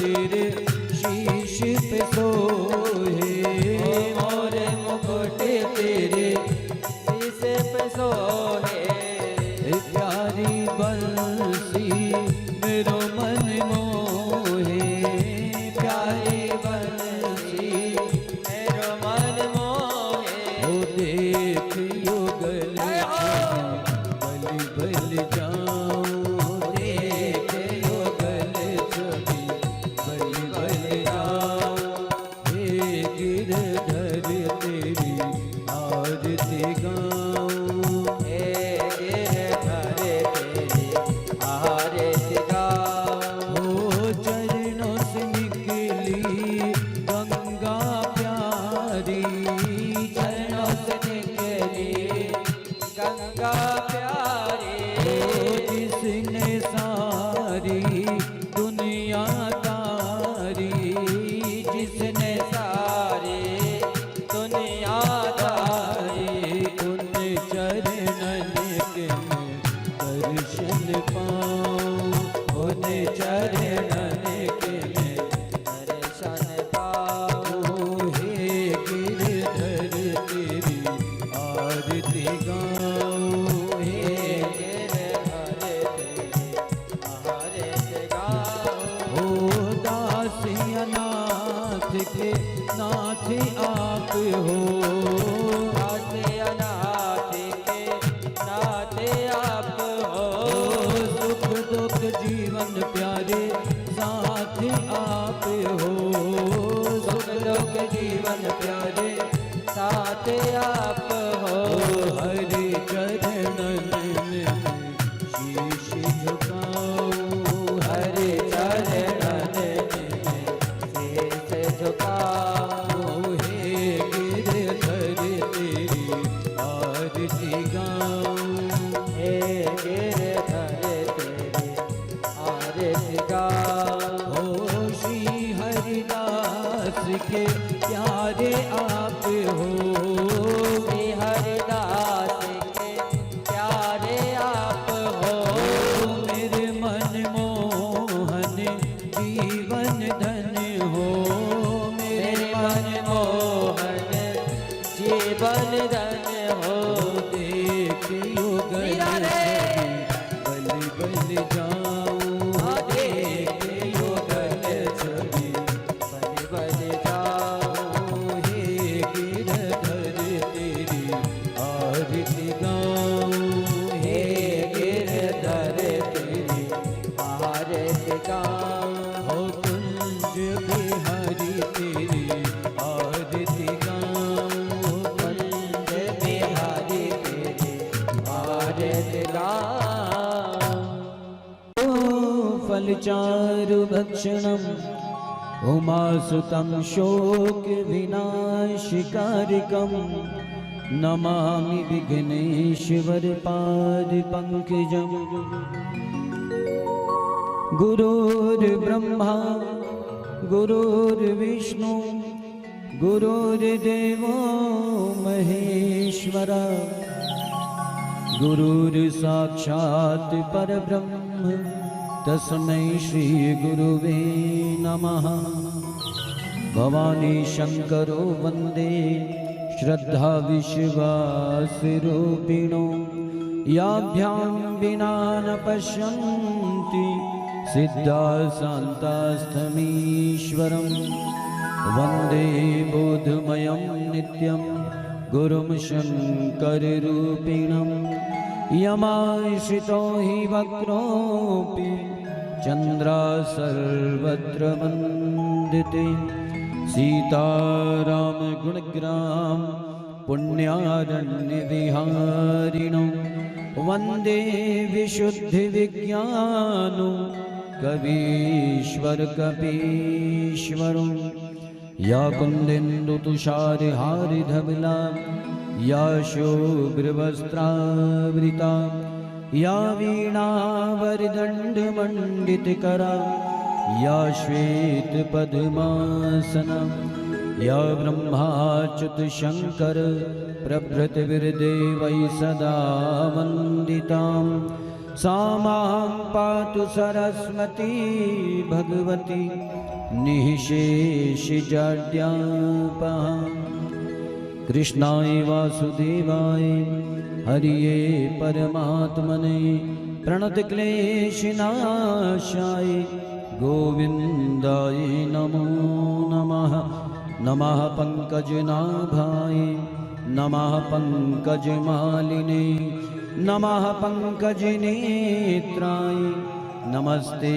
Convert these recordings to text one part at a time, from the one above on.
तेरे शीश पे सोहे, मोर मुकुट तेरे शीश पे सोहे। प्यारी बंसी मेरो मन मोहे, प्यारी बंसी मेरो मन मोहे। ओ देख युगल बल बल जाऊं, देख युगल छवि बल बल जाऊं। हे गिरधर तेरी आरती गाऊं, हे गिरधर तेरी आरती गाऊं। हो चरणों से निकली गंगा प्यारी, चरणों से निकली गंगा प्यारी। जिसने सारी दुनिया तारी, जिसने सारी दुनिया तारी। उन चरणन के मैं दर्शन पाऊं, उन चरणन के मैं दर्शन पाऊं। हे गिरधर तेरी आरती गाऊं, हे गिरधर तेरी आरती गाऊं। ओ दासिया नाथ के नाथ आप हो, नाथ अनाथ के नाथ आप हो। सुख दुख जीवन प्यारे साथ आप हो, सुख दुख जीवन प्यारे साथ आप हो। हरि चरणन में शीश झुकाऊं, हरि चरणन में शीश झुकाऊं। हे गिरधर तेरी आरती गाऊं, हे गिरधर तेरी आरती गाऊं। हो श्री हरिदास के प्यारे आप हो, श्री हरिदास के प्यारे आप हो। मेरे मन मोहन जीवन धन हो, मेरे मन मोहन जीवन धन हो। देख युगल बल बल जाऊं, देख युगल छवि बल बल जाऊं। हे गिरधर तेरी आरती गाऊं, हे गिरधर तेरी आरती गाऊं। हो कुंज बिहारी तेरी आरती गाऊं, कुंज बिहारी तेरी आरती गाऊं। फल चारु भक्षणम उमासुतं शोक विनाशकारकम, नमामि विघ्नेश्वर पाद पंकजम। गुरुर्ब्रह्मा गुरुर्विष्णु गुरुर्देवो महेश्वरा, गुरुर्साक्षात् परब्रह्म तस्मै श्री गुरुवे नमः। भवानी शंकरो वंदे श्रद्धा विश्वास रूपिणो, याभ्यां विना न पश्यन्ति सिद्धा शान्तास्थमीश्वरं। वन्दे बोधमयं नित्यं गुरुं शङ्कररूपिणं, यमाश्रितो हि वक्रोऽपि चन्द्रा सर्वत्र वन्दिते। सीतारामगुणग्राम पुण्यारण्यविहारिणो, वन्दे विशुद्धिविज्ञानो कवीश्वर कपीश्वरो। या कुन्देन्दुतुषारहारिधवला, या शुभ्रवस्त्रावृता, या वीणावरदण्डमण्डितकरा, या श्वेतपद्मासना, या ब्रह्माच्युतशङ्कर प्रभृतिभिर्देवैः सदा वन्दितां। सा मां पातु सरस्वती भगवती निःशेषजाड्यापहा। कृष्णाय वासुदेवाय हरिये परमात्मने प्रणतक्लेशनाशाय गोविन्दाय नमो नमः। नमः पंकजनाभाय नमः पंकजमालिने नमः पंकजनेत्राय नमस्ते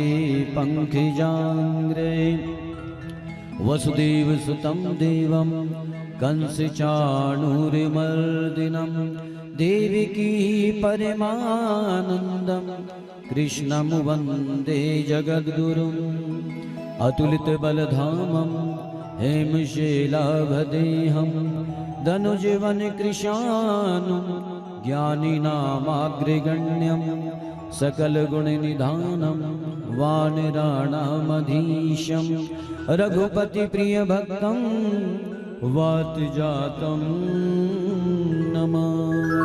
पंकजांग्रे। वसुदेवसुतं देवं कंसचाणूरमर्दिनं देवकी परमानन्दं कृष्णं वन्दे जगद्गुरुम्। अतुलितबलधामं हेमशैलाभदेहं धनुजवनकृशानुं ज्ञानिनामाग्रगण्यं सकलगुणनिधानं वानराणामधीशं रघुपतिप्रियभक्तं वातजातं नमामि।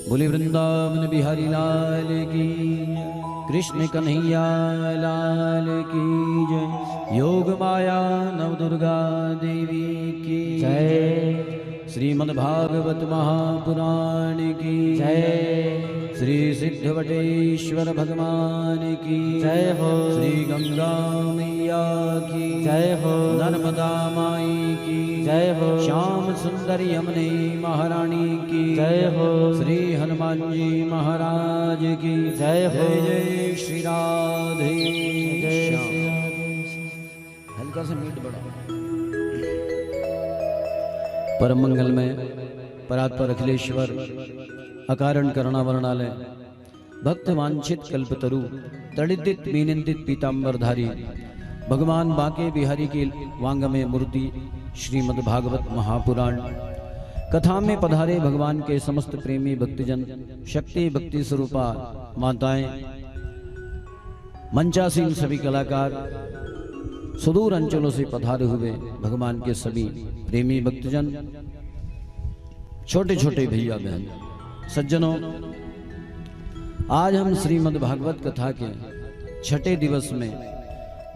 बोले वृंदावन बिहारी लाल की, कृष्ण कन्हैया लाल की जय। योग माया नवदुर्गा देवी की जय। श्रीमद्भागवत महापुराण की जय। श्री सिद्धवटेश्वर भगवान की जय हो। श्री गंगा मैया की जय हो। नर्मदा माई की जय हो। श्याम सुंदर यमुने महारानी की जय हो। श्री हनुमान जी महाराज की जय हो। जय जय श्री राधे जय श्याम। श्री राधे। हल्का सा मीट बढ़ा। परम मंगलमय परात्पर अखिलेश्वर अकारण करुणावरणालय भक्त वांछित कल्पतरु तड़िदित मीनिंदित पीतांबरधारी भगवान बांके बिहारी की वांगमय मूर्ति श्रीमद् भागवत महापुराण कथा में पधारे भगवान के समस्त प्रेमी भक्तजन, शक्ति भक्ति स्वरूपा माताएं, मंचासीन सभी कलाकार, सुदूर अंचलों से पधारे हुए भगवान के सभी प्रेमी भक्तजन, छोटे छोटे भैया बहन, सज्जनों, आज हम श्रीमद् भागवत कथा के छठे दिवस में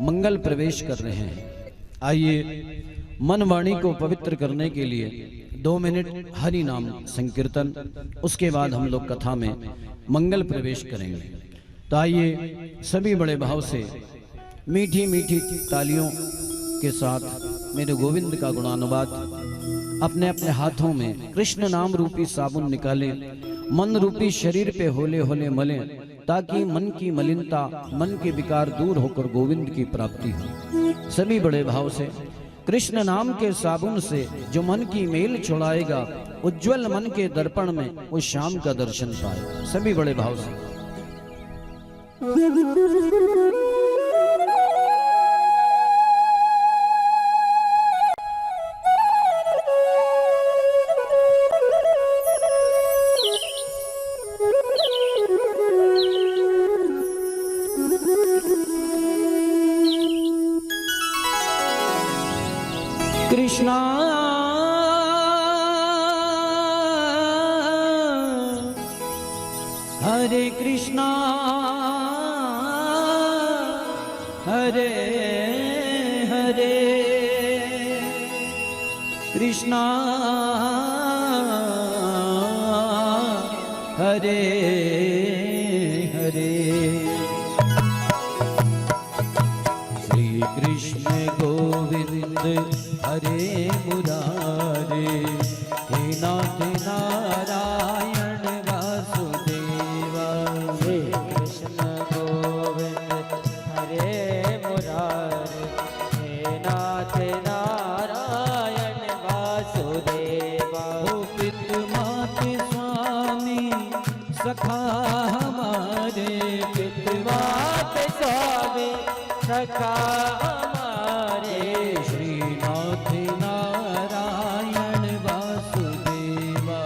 मंगल प्रवेश कर रहे हैं। आइए मन वाणी को पवित्र करने के लिए 2 मिनट हरि नाम संकीर्तन, उसके बाद हम लोग कथा में मंगल प्रवेश करेंगे। तो आइए सभी बड़े भाव से मीठी मीठी तालियों के साथ मेरे गोविंद का गुणानुवाद अपने अपने हाथों में कृष्ण नाम रूपी साबुन निकालें, मन रूपी शरीर पे होले होले मलें, ताकि मन की मलिनता, मन के विकार दूर होकर गोविंद की प्राप्ति हो। सभी बड़े भाव से कृष्ण नाम के साबुन से जो मन की मेल छुड़ाएगा, उज्जवल मन के दर्पण में वो श्याम का दर्शन पाएगा। सभी बड़े भाव से कृष्णा हरे कृष्णा हरे हरे कृष्णा हरे हरे श्री कृष्ण गोविंद हरे मुरारे हे नाथ नारायण वासुदेवा। श्री कृष्ण गोविंद हरे मुरारे हे नाथ नारायण वासुदेवा। ओ पितृमात स्वामी सखा हमारे, पितृमात स्वामी सखा हमारे। श्रीनाथ नारायण वासुदेवा।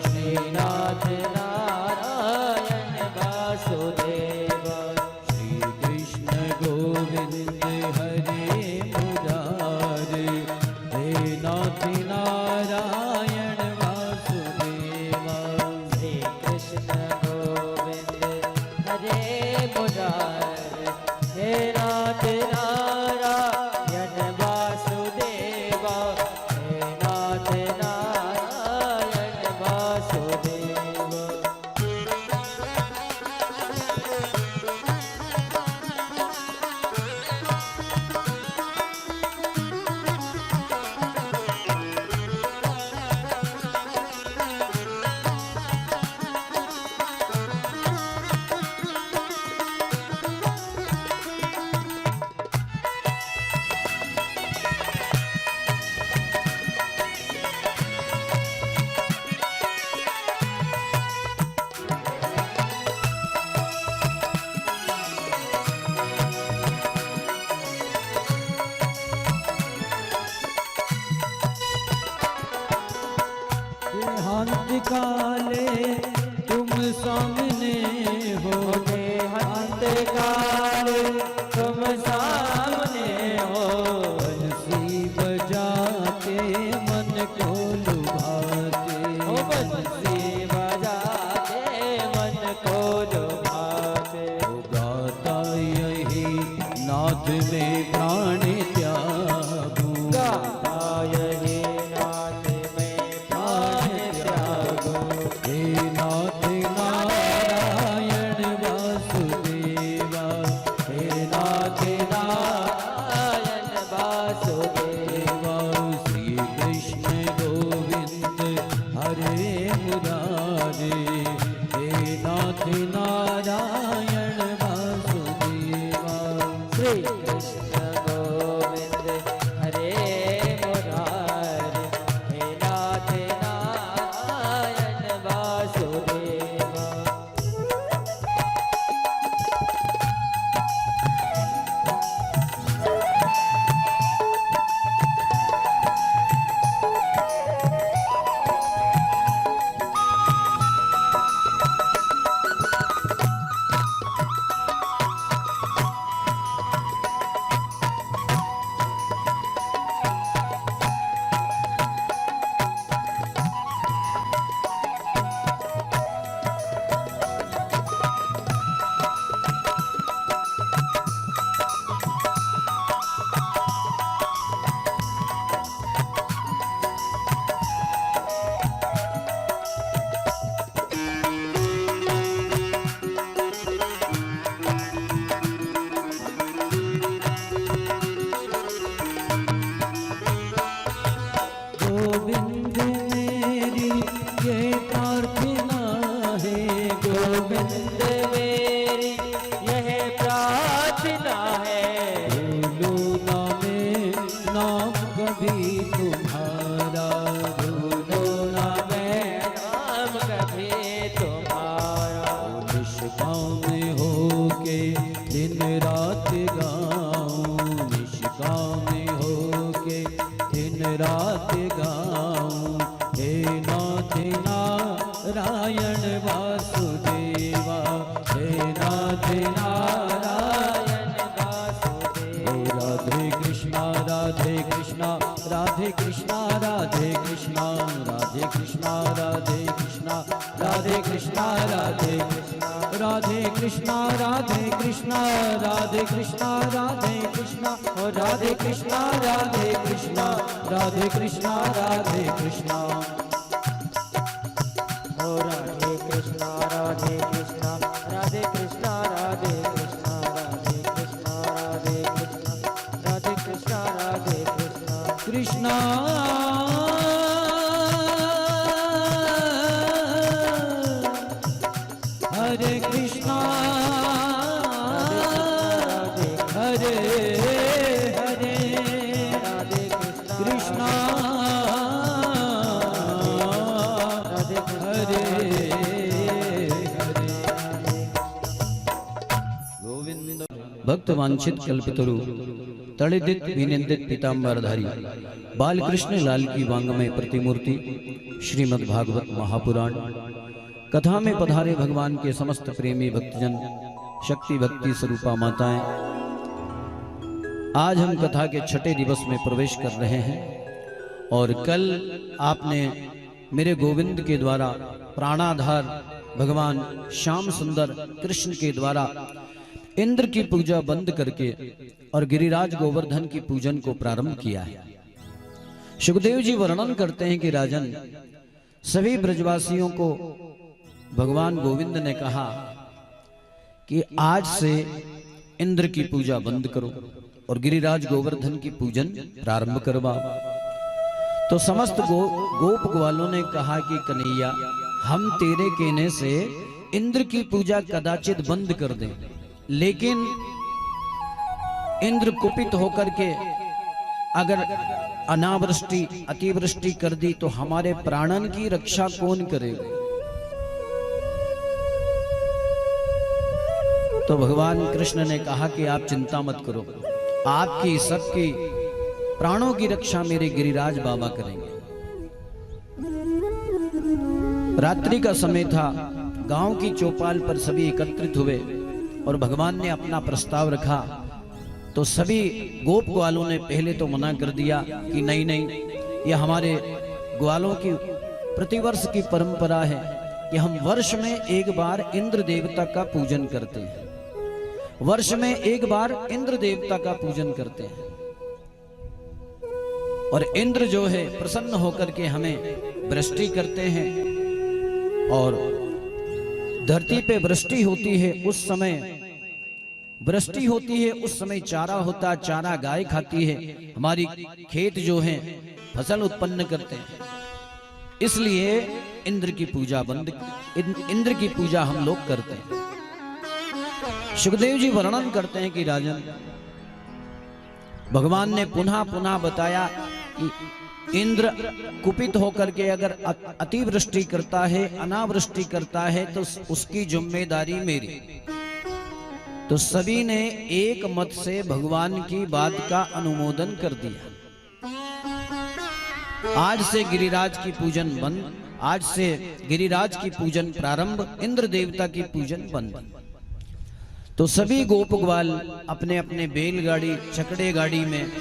श्रीनाथ नारायण वासुदेवा। श्री कृष्ण गोविंद हरे मुरारे हे नाथ नारायण वासुदेवा। श्री तुम सामने हो। बंसी बजाते मन को लुभाते, ओ बंसी बजाते मन को लुभाते। वो गाता यही नाद में प्राण त्यागू, गाता यही नाथ में प्राण त्यागो। हे नाथ नारायण वासुदेवा, हे नाथ नारायण वासुदेवा। श्री कृष्ण गोविंद हरे मुरारे, हे नाथ नारायण वासुदेवा। श्री कृष्ण गोविंद हरे मुरारे, हे नाथ नारायण वासुदेवा। गोविंद मेरी ये प्रार्थना है, गोविंद मेरी यह प्रार्थना है। भूलू ना मैं नाम कभी तुम्हारा, भूलो ना मैं नाम कभी तुम्हारा। निष्काम हो के दिन रात गाऊं, निष्काम हो के दिन रात गाऊं, हे नाथ नारायण वासुदेवा, हे नाथ नारायण वासुदेवा। राधे कृष्णा राधे कृष्णा राधे कृष्णा राधे कृष्णा राधे कृष्णा राधे कृष्णा राधे कृष्णा राधे राधे कृष्णा राधे कृष्णा राधे कृष्णा राधे कृष्णा और राधे कृष्णा राधे कृष्णा राधे कृष्णा राधे कृष्णा। ओ राधे कृष्णा राधे कृष्णा राधे कृष्णा राधे कृष्णा राधे कृष्णा राधे कृष्णा राधे कृष्णा राधे कृष्णा। कृष्णा हरे कृष्णा हरे हरे राधे कृष्णा राधे हरे हरे। गोविंद भक्त वांछित कल्पतरु तड़िदित विनिंदित पीतांबरधारी बालकृष्ण लाल की वांगमय प्रतिमूर्ति श्रीमद् भागवत महापुराण कथा में पधारे भगवान के समस्त प्रेमी भक्तजन, शक्ति भक्ति स्वरूपा माताएं, आज हम कथा के छठे दिवस में प्रवेश कर रहे हैं। और कल आपने मेरे गोविंद के द्वारा प्राणाधार भगवान श्याम सुंदर कृष्ण के द्वारा इंद्र की पूजा बंद करके और गिरिराज गोवर्धन की पूजन को प्रारंभ किया है। सुखदेव जी वर्णन करते हैं कि राजन, सभी ब्रजवासियों को भगवान गोविंद ने कहा कि आज से इंद्र की पूजा बंद करो और गिरिराज गोवर्धन की पूजन प्रारंभ करवाओ। तो समस्त गोप ग्वालों ने कहा कि कन्हैया, हम तेरे कहने से इंद्र की पूजा कदाचित बंद कर दें, लेकिन इंद्र कुपित होकर के अगर अनावृष्टि अतिवृष्टि कर दी तो हमारे प्राणन की रक्षा कौन करेगा। तो भगवान कृष्ण ने कहा कि आप चिंता मत करो, आपकी सबकी प्राणों की रक्षा मेरे गिरिराज बाबा करेंगे। रात्रि का समय था, गांव की चौपाल पर सभी एकत्रित हुए और भगवान ने अपना प्रस्ताव रखा तो सभी गोप ग्वालों ने पहले तो मना कर दिया कि नहीं नहीं, ये हमारे ग्वालों की प्रतिवर्ष की परंपरा है कि हम वर्ष में एक बार इंद्र देवता का पूजन करते हैं, वर्ष में एक बार इंद्र देवता का पूजन करते हैं। और इंद्र जो है प्रसन्न होकर के हमें वृष्टि करते हैं, और धरती पे वृष्टि होती है, उस समय वृष्टि होती है, उस समय चारा होता, चारा गाय खाती है, हमारी खेत जो है फसल उत्पन्न करते हैं। इसलिए इंद्र की पूजा इंद्र की पूजा हम लोग करते हैं। सुखदेव जी वर्णन करते हैं कि राजन, भगवान ने पुनः पुनः बताया कि इंद्र कुपित होकर के अगर अतिवृष्टि करता है, अनावृष्टि करता है, तो उसकी जिम्मेदारी मेरी। तो सभी ने एक मत से भगवान की बात का अनुमोदन कर दिया। आज से गिरिराज की पूजन बंद, आज से गिरिराज की पूजन प्रारंभ, इंद्र देवता की पूजन बंद। तो सभी गोप ग्वाल अपने अपने बैलगाड़ी, छकड़े गाड़ी में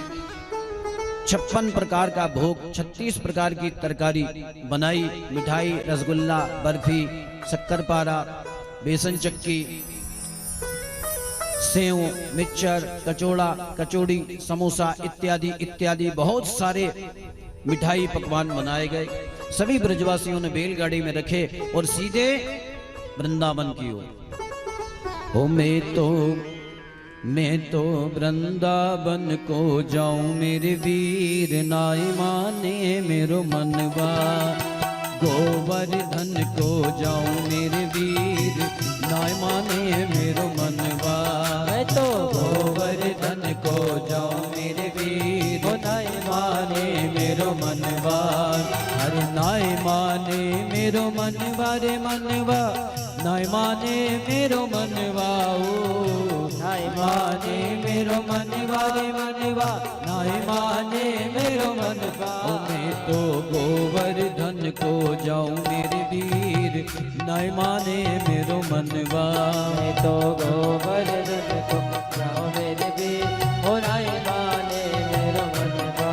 56 प्रकार का भोग, 36 प्रकार की तरकारी बनाई, मिठाई, रसगुल्ला, बर्फी, शक्करपारा, बेसन चक्की, सेव, मिक्सचर, कचौड़ा, कचौड़ी, समोसा इत्यादि इत्यादि बहुत सारे मिठाई पकवान बनाए गए। सभी ब्रजवासियों ने बैलगाड़ी में रखे और सीधे वृंदावन की ओर। ओ मैं तो वृंदावन को जाऊं मेरे वीर, नाई माने मेरो मनवा। गोवर्धन को जाऊं मेरे वीर, नाई माने मेरो मनवा। मैं तो गोवर्धन को जाऊं मेरे वीर, नाई माने मेरो मनवा। अरे नाई माने मेरो मनवा रे मनवा, नाई माने मेरो मनवा। ओ नाई माने मेरो मनवा रे मनवा, नाई माने मेरो मनवा। ओ मैं तो गोवर्धन को जाऊं मेरे वीर, नाई माने मेरो मनवा। मैं तो गोवर्धन को जाऊं मेरे वीर, ओ नाई माने मेरो मनवा।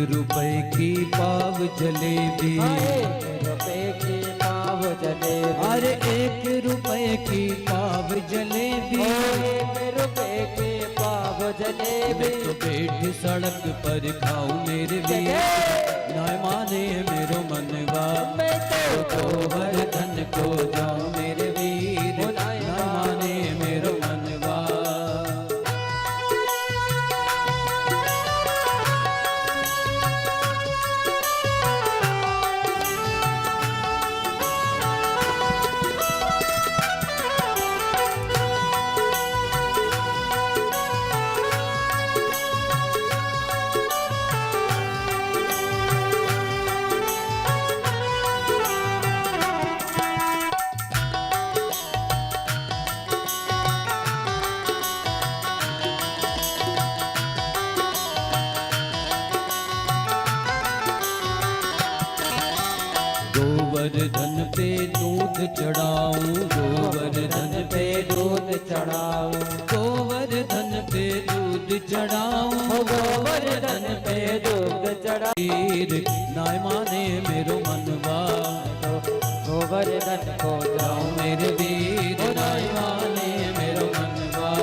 रुपए की पाव जलेबी, 1 रुपए की पाव जलेबी। अरे 1 रुपए की पाव जलेबी, 1 रुपए की पाव जलेबी। तो बैठ सड़क पर खाऊं मेरे वीर, नाई माने मेरो मनवा। मैं तो गोवर्धन को जाऊं मेरे वीर, नाई माने मेरो मनवा। गोवर्धन पे दूध चढ़ाऊं, गोवर्धन पे दूध चढ़ाऊं, गोवर्धन पे दूध चढ़ाऊं, गोवर्धन पे दूध चढ़ाऊं। नाई माने मेरो मनवा। गोवर्धन को जाऊं मेरे वीर, नाई माने मेरो मनवा।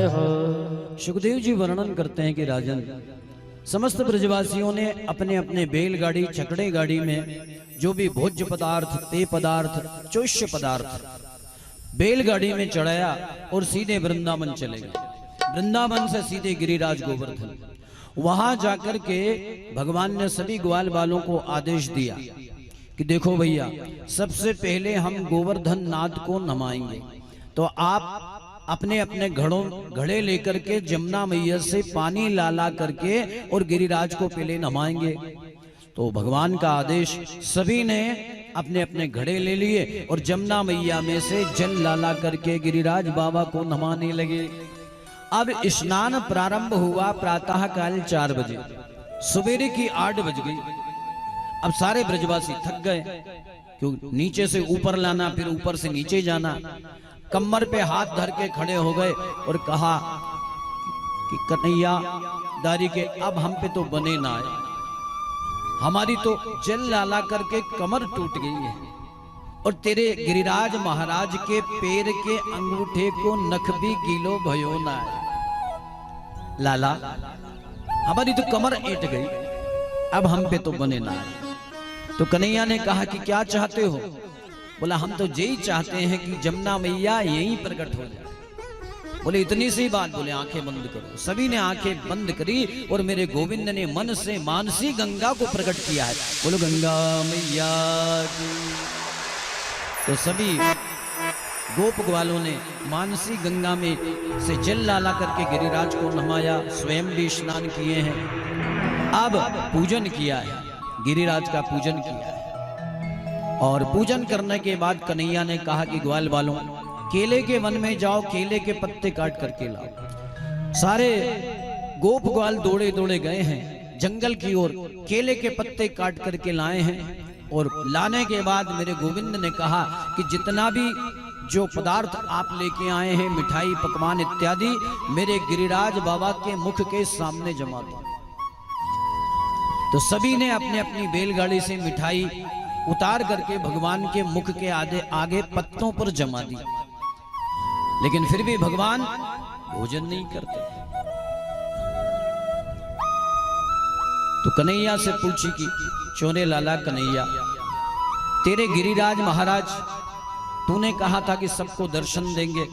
जय हो। सुखदेव जी वर्णन करते हैं कि राजन, समस्त ब्रजवासियों ने अपने अपने बैलगाड़ी छकड़े गाड़ी में जो भी भोज्य पदार्थ, पेय पदार्थ, चोष्य पदार्थ बैलगाड़ी में चढ़ाया और सीधे वृंदावन चले गए। वृंदावन से सीधे गिरिराज गोवर्धन। वहां जाकर के भगवान ने सभी ग्वाल वालों को आदेश दिया कि देखो भैया, सबसे पहले हम गोवर्धन नाथ को नमाएंगे, तो आप अपने अपने घड़े लेकर के जमुना मैया से पानी ला करके और गिरिराज को पहले नमाएंगे। तो भगवान का आदेश, सभी ने अपने अपने घड़े ले लिए और जमुना मैया में से जल ला करके गिरिराज बाबा को नमाने लगे। अब स्नान प्रारंभ हुआ प्रातः काल 4 बजे, सवेरे की 8 बज गई। अब सारे ब्रजवासी थक गए, क्यों नीचे से ऊपर लाना, फिर ऊपर से नीचे जाना। कमर पे हाथ धर के खड़े हो गए और कहा कि कन्हैया दारी के अब हम पे तो बने ना आए, हमारी तो जल लाला करके कमर टूट गई है और तेरे गिरिराज महाराज के पैर के अंगूठे को नख भी गीलो भयो ना है। लाला, हमारी तो कमर ऐंठ गई, अब हम पे तो बने ना आए। तो कन्हैया ने कहा कि क्या चाहते हो? बोला हम तो यही चाहते हैं कि जमुना मैया यहीं प्रकट हो जाए। बोले इतनी सी बात? बोले आंखें बंद करो। सभी ने आंखें बंद करी और मेरे गोविंद ने मन से मानसी गंगा को प्रकट किया है। बोलो गंगा मैया की। तो सभी गोप ग्वालों ने मानसी गंगा में से जल लाला करके गिरिराज को नमाया, स्वयं भी स्नान किए हैं। अब पूजन किया है, गिरिराज का पूजन किया है। और पूजन करने के बाद कन्हैया ने कहा कि ग्वाल वालों, केले के वन में जाओ, केले के पत्ते काट करके लाओ। सारे गोप ग्वाल दौड़े दौड़े गए हैं जंगल की ओर, केले के पत्ते काट करके लाए हैं। और लाने के बाद मेरे गोविंद ने कहा कि जितना भी जो पदार्थ आप लेके आए हैं, मिठाई पकवान इत्यादि, मेरे गिरिराज बाबा के मुख के सामने जमा दो। तो सभी ने अपने अपनी बैलगाड़ी से मिठाई उतार करके भगवान के मुख के आगे पत्तों पर जमा दी, लेकिन फिर भी भगवान भोजन नहीं करते। तो कन्हैया से पूछी कि चोरे लाला कन्हैया, तेरे गिरिराज महाराज, तूने कहा था कि सबको दर्शन देंगे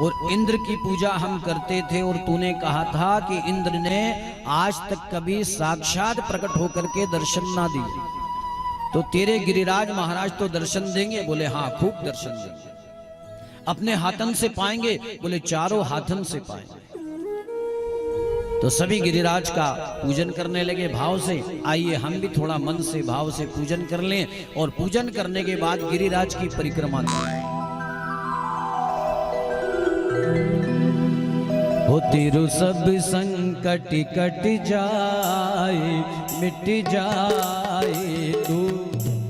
और इंद्र की पूजा हम करते थे, और तूने कहा था कि इंद्र ने आज तक कभी साक्षात प्रकट होकर के दर्शन ना दिए, तो तेरे गिरिराज महाराज तो दर्शन देंगे? बोले हाँ, खूब दर्शन देंगे। अपने हाथन से पाएंगे? बोले चारों हाथन से पाएंगे। तो सभी गिरिराज का पूजन करने लगे भाव से। आइए हम भी थोड़ा मन से भाव से पूजन कर लें, और पूजन करने के बाद गिरिराज की परिक्रमा करें। हो तेरू सब संकट कट जाए, मिट जाए, तू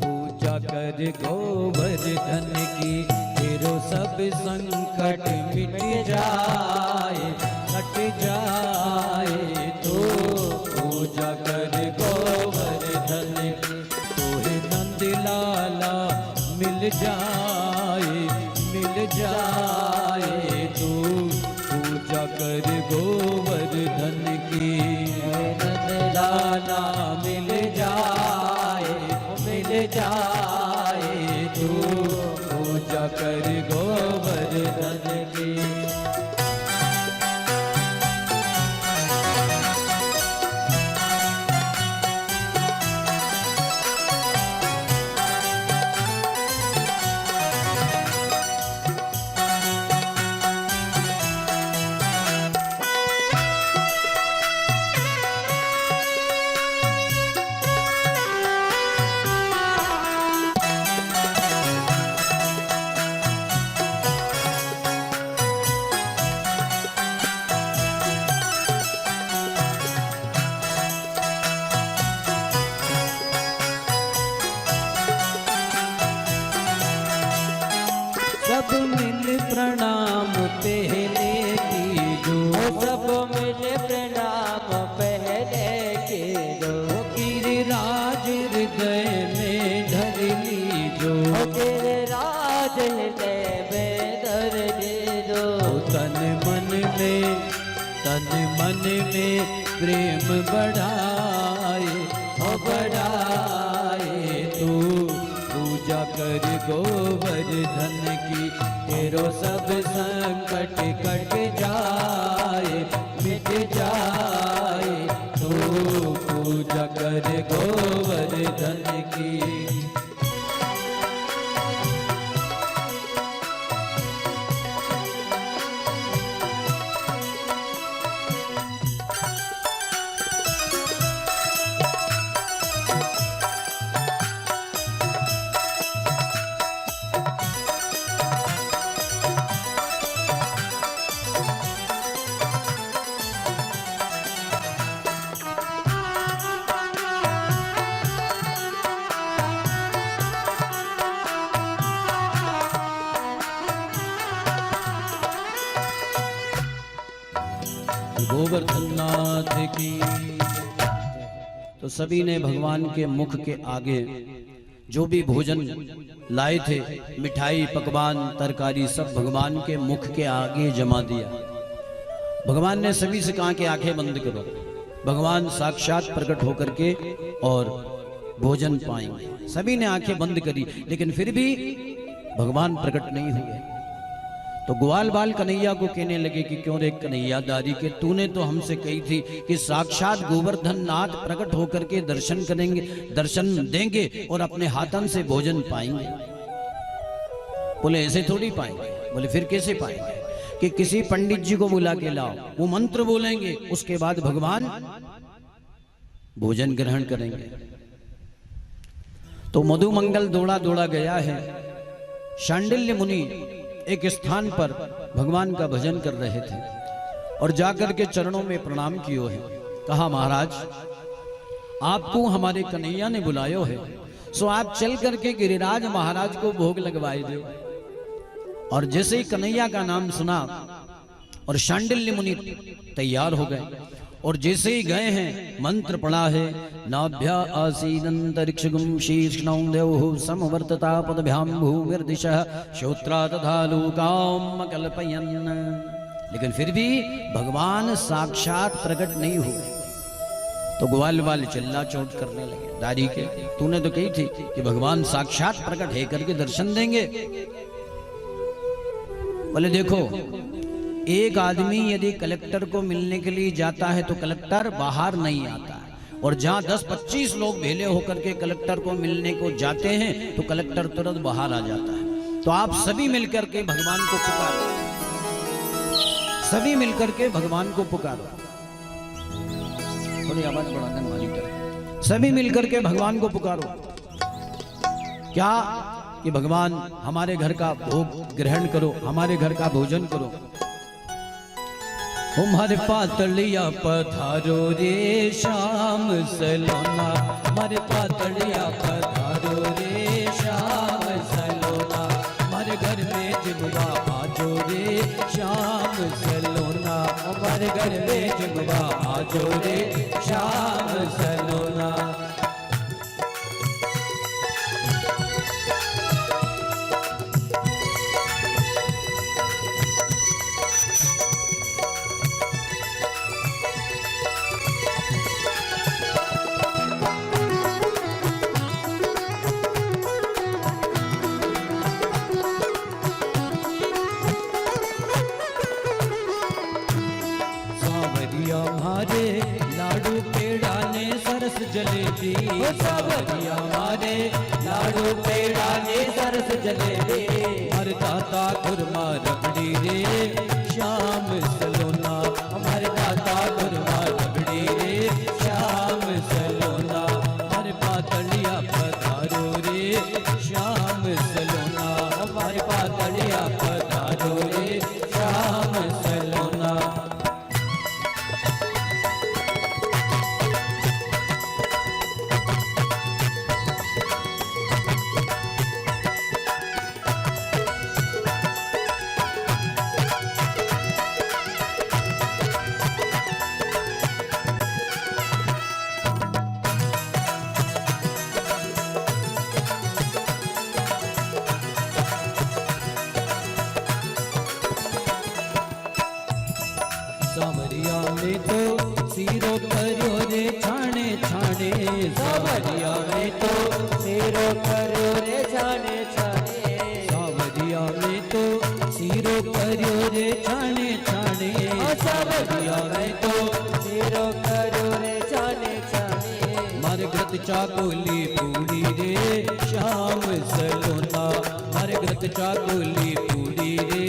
पूजा कर गोवर्धन की। तेरो सब संकट मिट जाए, कट जाए, तो पूजा कर गोवर्धन की। तोहे नंद लाला मिल जाए, मिल जाए, तू पूजा कर गोवर्धन की। नंद लाला मिल जाए, मिल जाए, तू पूजा कर गोवर्धन की। सब मिल प्रणाम पहले कीजो, सब मिले प्रणाम पहले के दो। गिरिराज हृदय में धर लीजो, गिरिराज हृदय में धर लीजो। तन मन में मन में प्रेम बढ़ाए ओ बढ़ाए। तू पूजा कर गोवर्धन की, तेरो सब संकट कट जाए मिट जाए। तू पूजा कर गोवर्धन की। गोवर्धन नाथ की। तो सभी ने भगवान के मुख के आगे जो भी भोजन लाए थे, मिठाई पकवान तरकारी, सब भगवान के मुख के आगे जमा दिया। भगवान ने सभी से कहा कि आंखें बंद करो। भगवान साक्षात प्रकट होकर के और भोजन पाएंगे। सभी ने आंखें बंद करी, लेकिन फिर भी भगवान प्रकट नहीं हुए। तो ग्वाल बाल कन्हैया को कहने लगे कि क्यों रे कन्हैयादारी के, तूने तो हमसे कही थी कि साक्षात गोवर्धन नाथ प्रकट होकर के दर्शन करेंगे, दर्शन देंगे और अपने हाथन से भोजन पाएंगे। बोले ऐसे थोड़ी पाएंगे। बोले फिर कैसे पाएंगे? कि किसी पंडित जी को बुला के लाओ, वो मंत्र बोलेंगे, उसके बाद भगवान भोजन ग्रहण करेंगे। तो मधुमंगल दौड़ा दौड़ा गया है। शांडिल्य मुनि एक स्थान पर भगवान का भजन कर रहे थे और जाकर के चरणों में प्रणाम कियो है। कहा महाराज आपको हमारे कन्हैया ने बुलायो है, सो आप चल करके गिरिराज महाराज को भोग लगवाए दो। और जैसे ही कन्हैया का नाम सुना और शांडिल्य मुनि तैयार हो गए और जैसे ही गए हैं मंत्र पढ़ा है, नाभ्या आसीदंतरिक्षगुम शीर्ष्णौ देवः समवर्तता पदभ्याम भूमिर्दिशः श्रोत्रा तथा लोकाम कल्पयन्। लेकिन फिर भी भगवान साक्षात प्रकट नहीं हुए। तो ग्वाल वाल चिल्ला चोट करने लगे, दारी के तूने तो कही थी कि भगवान साक्षात प्रकट है करके दर्शन देंगे। बोले देखो, एक आदमी यदि कलेक्टर को मिलने के लिए जाता है तो कलेक्टर बाहर नहीं आता है, और जहां 10-25 लोग भेले होकर के कलेक्टर को मिलने को जाते हैं तो कलेक्टर तुरंत बाहर आ जाता है। तो आप सभी मिलकर के भगवान को पुकारो, सभी मिलकर के भगवान को पुकारो। थोड़ी आवाज बढ़ाना मॉनिटर। सभी मिलकर के भगवान को पुकारो। क्या कि भगवान हमारे घर का भोग ग्रहण करो, हमारे घर का भोजन करो। हमारे पातलिया पधारो रे श्याम सलोना, हमारे पातलिया पधारो रे श्याम सलोना, हमारे घर में जिगवा आजो रे श्याम सलोना, हमारे घर में जिगवा आजो रे श्याम सलोना। लाडू पेड़ा ने सरस जलेबी, सावरिया मारे लाडू पेड़ा ने सरस जलेबी, हमारे दाता खुरमा रबड़ी रे श्याम सलोना, हमारे दाता खुरमा रबड़ी रे श्याम सलोना, हमारे पातलिया पधारो रे श्याम सलोना, हमारे पातलिया पधारो रे श्याम सलोना। सावरिया में तो सीरो करियो रे छाणे छाणे सावरिया में तो सीरो करियो रे छाणे छाणे सावरिया में तो सीरो करियो रे छाणे छाणे सावरिया में तो सीरो करियो रे छाणे छाणे मरगत चाकोली पूरी रे श्याम सलोना मरगत चाकोली पूरी रे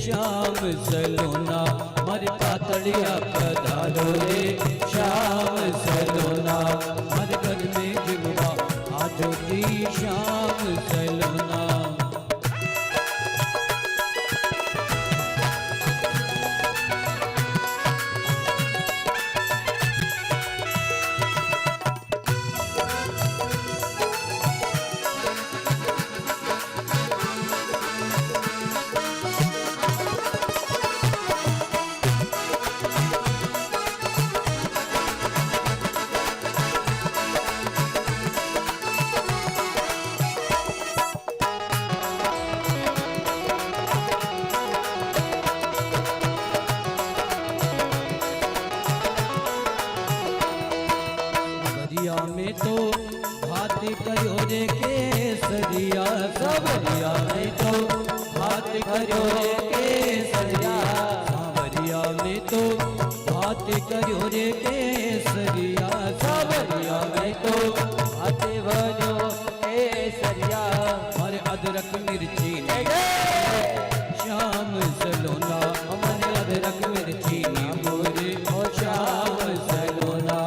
श्याम सलोना मर पातड़िया पधारो रे श्याम सलोना मर घर में जिगवा आजो जी श्याम सलोना में तो हाथ करो रे केसरिया सावरिया में तो हाथ करो रे केसरिया सावरिया में तो हाथ करो रे केसरिया सावरिया में तो हाथ भरो केसरिया हर अदरक मिर्ची श्याम सलोना हमारे अदरक मिर्ची मोरे श्याम सलोना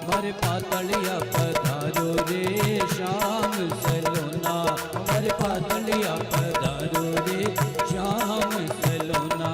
हर पातलिया पधारो रे श्याम सलोना हर पातलिया पधारो रे श्याम सलोना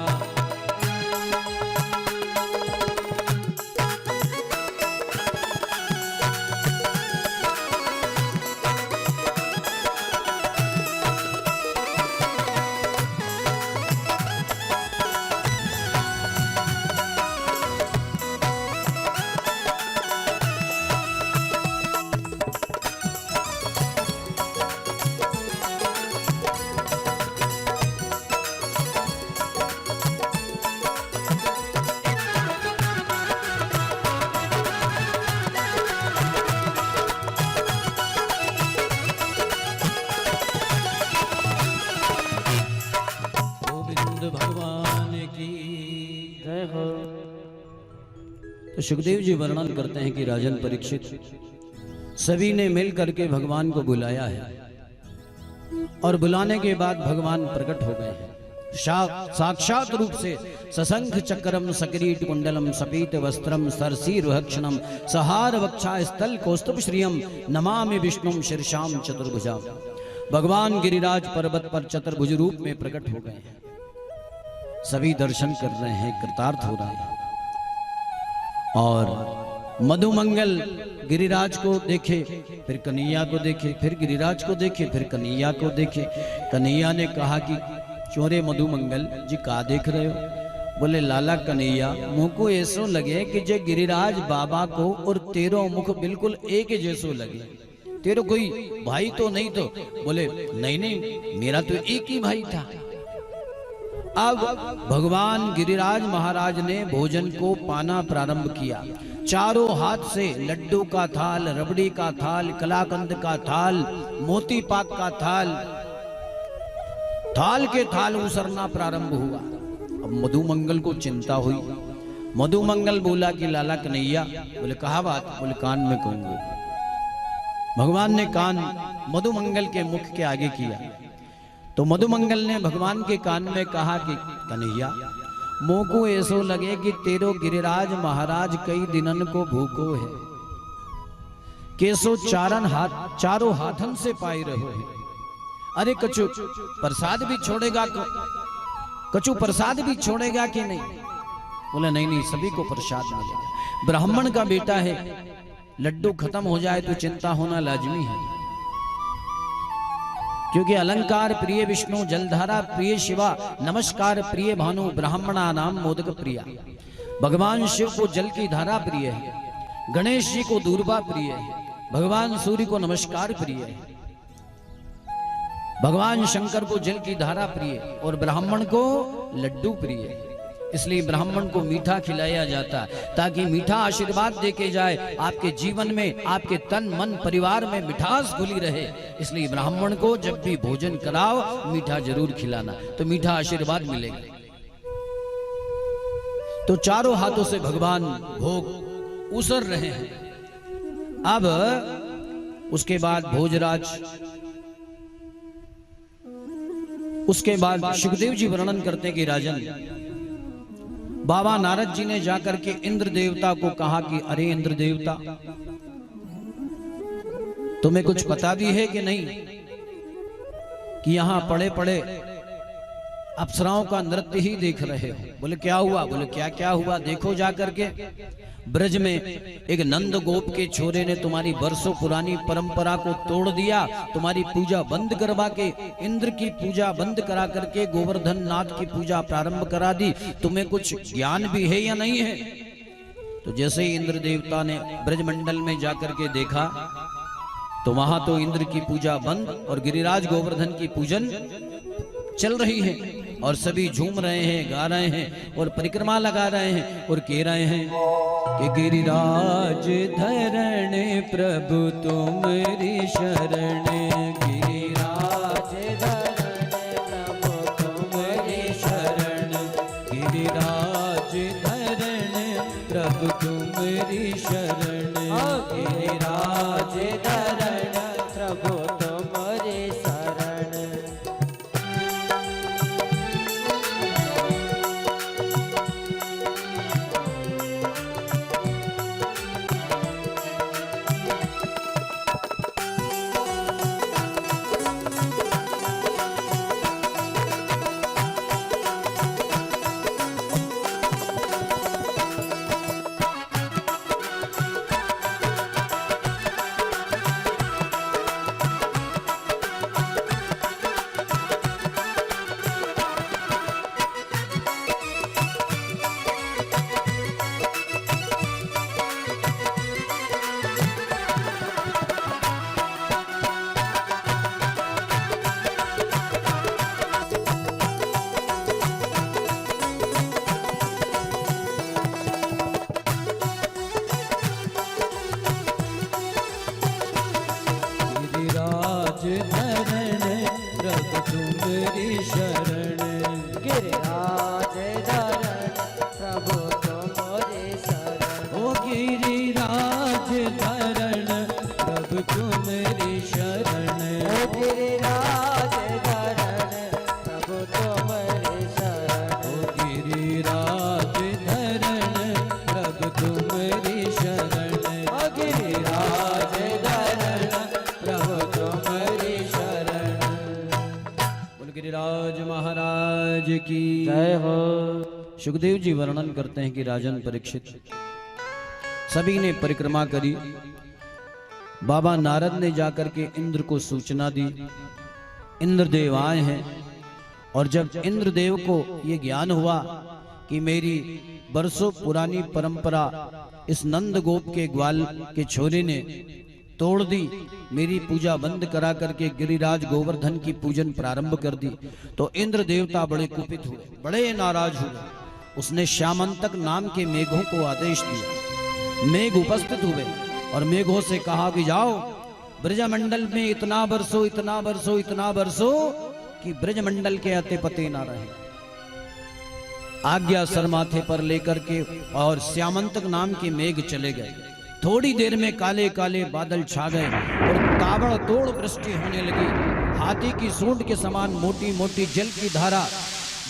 भगवान की जय हो। तो सुखदेव जी वर्णन करते हैं कि राजन परीक्षित सभी ने मिल करके भगवान को बुलाया है और बुलाने के बाद भगवान प्रकट हो गए हैं साक्षात रूप से सशंख चक्रम सकिरीट कुंडलम सपीत वस्त्रम सरसी रुहक्षणम सहार वक्षा स्थल कौस्तुभ श्रियम नमामि विष्णुम शीर्षाम चतुर्भुजा भगवान गिरिराज पर्वत पर चतुर्भुज रूप में प्रकट हो गए हैं। सभी दर्शन कर रहे हैं, कृतार्थ हो रहे हैं। और मधुमंगल गिरिराज को देखे, फिर कन्हैया को देखे, फिर गिरिराज को देखे, फिर कन्हैया को देखे। कन्हैया ने कहा कि चोरे मधुमंगल जी का देख रहे हो? बोले लाला कन्हैया मुँह को ऐसो लगे कि जे गिरिराज बाबा को और तेरो मुख बिल्कुल एक जैसो लगे। तेरो कोई भाई तो नहीं? तो बोले नहीं नहीं, मेरा तो एक ही भाई था। अब भगवान गिरिराज महाराज ने भोजन को पाना प्रारंभ किया। चारों हाथ से लड्डू का थाल, रबड़ी का थाल, कलाकंद का थाल, मोती पाक का थाल, थाल के थाल उसरना प्रारंभ हुआ। अब मधुमंगल को चिंता हुई। मधुमंगल बोला कि लाला कन्हैया। बोले कहा बात? बोले कान में कहूंगा। भगवान ने कान मधुमंगल के मुख के आगे किया तो मधुमंगल ने भगवान के कान में कहा कि कन्हैया मोह को ऐसो लगे कि तेरो गिरिराज महाराज कई दिनन को भूखो है, केसो चारों हाथन से पाई रहो है। अरे कछु प्रसाद भी छोड़ेगा? कछु प्रसाद भी छोड़ेगा कि नहीं? बोले नहीं नहीं, सभी को प्रसाद मिलेगा। ब्राह्मण का बेटा है, लड्डू खत्म हो जाए तो चिंता होना लाजमी है, क्योंकि अलंकार प्रिय विष्णु, जलधारा प्रिय शिवा, नमस्कार प्रिय भानु, ब्राह्मणा नाम मोदक प्रिया। भगवान शिव को जल की धारा प्रिय है, गणेश जी को दूर्वा प्रिय है, भगवान सूर्य को नमस्कार प्रिय है, भगवान शंकर को जल की धारा प्रिय और ब्राह्मण को लड्डू प्रिय है। इसलिए ब्राह्मण को मीठा खिलाया जाता है ताकि मीठा आशीर्वाद देके जाए, आपके जीवन में, आपके तन मन परिवार में मिठास घुली रहे। इसलिए ब्राह्मण को जब भी भोजन कराओ मीठा जरूर खिलाना, तो मीठा आशीर्वाद मिलेगा। तो चारों हाथों से भगवान भोग उसर रहे हैं। अब उसके बाद भोजराज, उसके बाद सुखदेव जी वर्णन करते कि राजन, बाबा नारद जी ने जाकर के इंद्र देवता को कहा कि अरे इंद्र देवता, तुम्हें कुछ पता भी है कि नहीं कि यहां पड़े पड़े अप्सराओं का नृत्य ही देख रहे हो। बोले क्या हुआ? बोले क्या क्या हुआ? देखो जाकर के ब्रज में एक नंद गोप के छोरे ने तुम्हारी बरसों पुरानी परंपरा को तोड़ दिया, तुम्हारी पूजा बंद करवा के, इंद्र की पूजा बंद करा करके गोवर्धन नाथ की पूजा प्रारंभ करा दी। तुम्हें कुछ ज्ञान भी है या नहीं है? तो जैसे ही इंद्र देवता ने ब्रजमंडल में जाकर के देखा तो वहां तो इंद्र की पूजा बंद और गिरिराज गोवर्धन की पूजन चल रही है, और सभी झूम रहे हैं, गा रहे हैं और परिक्रमा लगा रहे हैं और कह रहे हैं कि गिरिराज धरण प्रभु तुम्हारी शरण, गिरिराज धरण प्रभु तुम्हारी शरण, गिरिराज धरण प्रभु तुम्हारी शरण, गिरिराज धरण प्रभु तुम्हारी शरण। की जय हो। सुखदेव जी वर्णन करते हैं कि राजन परीक्षित, सभी ने परिक्रमा करी, बाबा नारद ने जाकर के इंद्र को सूचना दी, इंद्रदेव आए हैं। और जब इंद्रदेव को ये ज्ञान हुआ कि मेरी बरसों पुरानी परंपरा इस नंद गोप के ग्वाल के छोरे ने तोड़ दी, मेरी पूजा बंद करा करके गिरिराज गोवर्धन की पूजन प्रारंभ कर दी, तो इंद्र देवता बड़े कुपित हुए, बड़े नाराज हुए। उसने श्यामंतक नाम के मेघों को आदेश दिया। मेघ उपस्थित हुए और मेघों से कहा कि जाओ ब्रजमंडल में इतना बरसो इतना बरसो इतना बरसो कि ब्रजमंडल के अते पते ना रहे। आज्ञा सर माथे पर लेकर के और श्यामंतक नाम के मेघ चले गए। थोड़ी देर में काले काले बादल छा गए और ताबड़तोड़ वृष्टि होने लगी। हाथी की सूंड के समान मोटी मोटी जल की धारा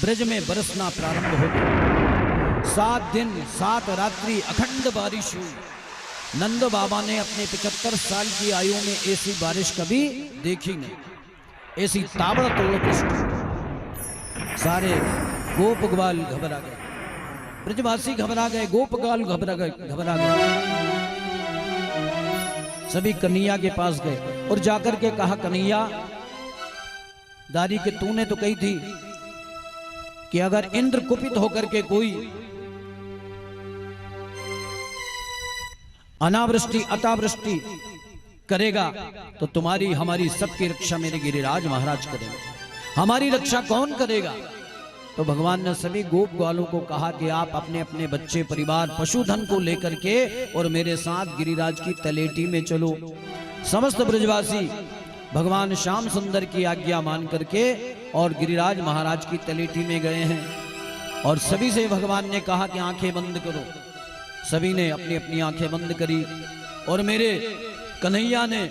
ब्रज में बरसना प्रारंभ हो गई। 7 दिन 7 रात्रि अखंड बारिश हुई। नंद बाबा ने अपने 75 साल की आयु में ऐसी बारिश कभी देखी नहीं, ऐसी ताबड़तोड़ वृष्टि। सारे गोप ग्वाल घबरा गए, ब्रजवासी घबरा गए, गोप ग्वाल घबरा गए। सभी कन्हैया के पास गए और जाकर के कहा, कन्हैया दारी के तूने तो कही थी कि अगर इंद्र कुपित होकर के कोई अनावृष्टि अतावृष्टि करेगा तो तुम्हारी हमारी सबकी रक्षा मेरे गिरिराज महाराज करेंगे। हमारी रक्षा कौन करेगा? तो भगवान ने सभी गोप ग्वालों को कहा कि आप अपने अपने बच्चे, परिवार, पशुधन को लेकर के और मेरे साथ गिरिराज की तलेटी में चलो। समस्त ब्रजवासी भगवान श्याम सुंदर की आज्ञा मान करके और गिरिराज महाराज की तलेटी में गए हैं। और सभी से भगवान ने कहा कि आंखें बंद करो। सभी ने अपनी अपनी आंखें बंद करी और मेरे कन्हैया ने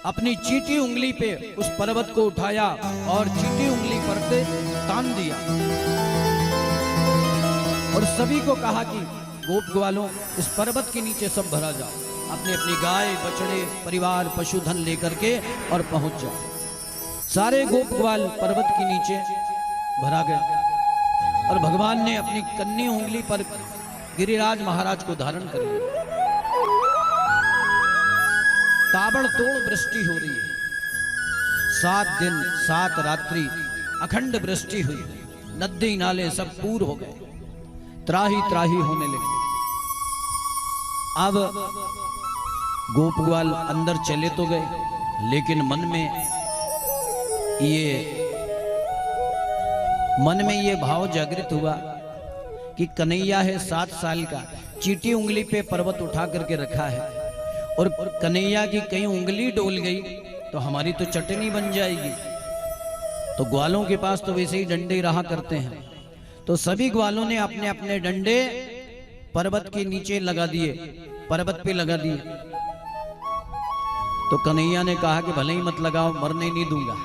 अपनी चीटी उंगली पे उस पर्वत को उठाया और चीटी उंगली पर से तान दिया और सभी को कहा कि गोप ग्वालों, इस पर्वत के नीचे सब भरा जाओ, अपनी अपनी गाय, बछड़े, परिवार, पशुधन लेकर के और पहुंच जाओ। सारे गोप ग्वाल पर्वत के नीचे भरा गए और भगवान ने अपनी कन्नी उंगली पर गिरिराज महाराज को धारण कर लिया। ताबड़तोड़ वृष्टि हो रही है। 7 दिन 7 रात्रि अखंड वृष्टि हुई। नदी नाले सब पूर हो गए, त्राही त्राही होने लगे। अब गोप ग्वाल अंदर चले तो गए, लेकिन मन में ये भाव जागृत हुआ कि कन्हैया है 7 साल का, चीटी उंगली पे पर्वत उठा करके रखा है और कन्हैया की कहीं उंगली डोल गई तो हमारी तो चटनी बन जाएगी। तो ग्वालों के पास तो वैसे ही डंडे रहा करते हैं। तो सभी ग्वालों ने अपने अपने डंडे पर्वत के नीचे लगा दिए, पर्वत पे लगा दिए। तो कन्हैया ने कहा कि भले ही मत लगाओ, मरने नहीं दूंगा,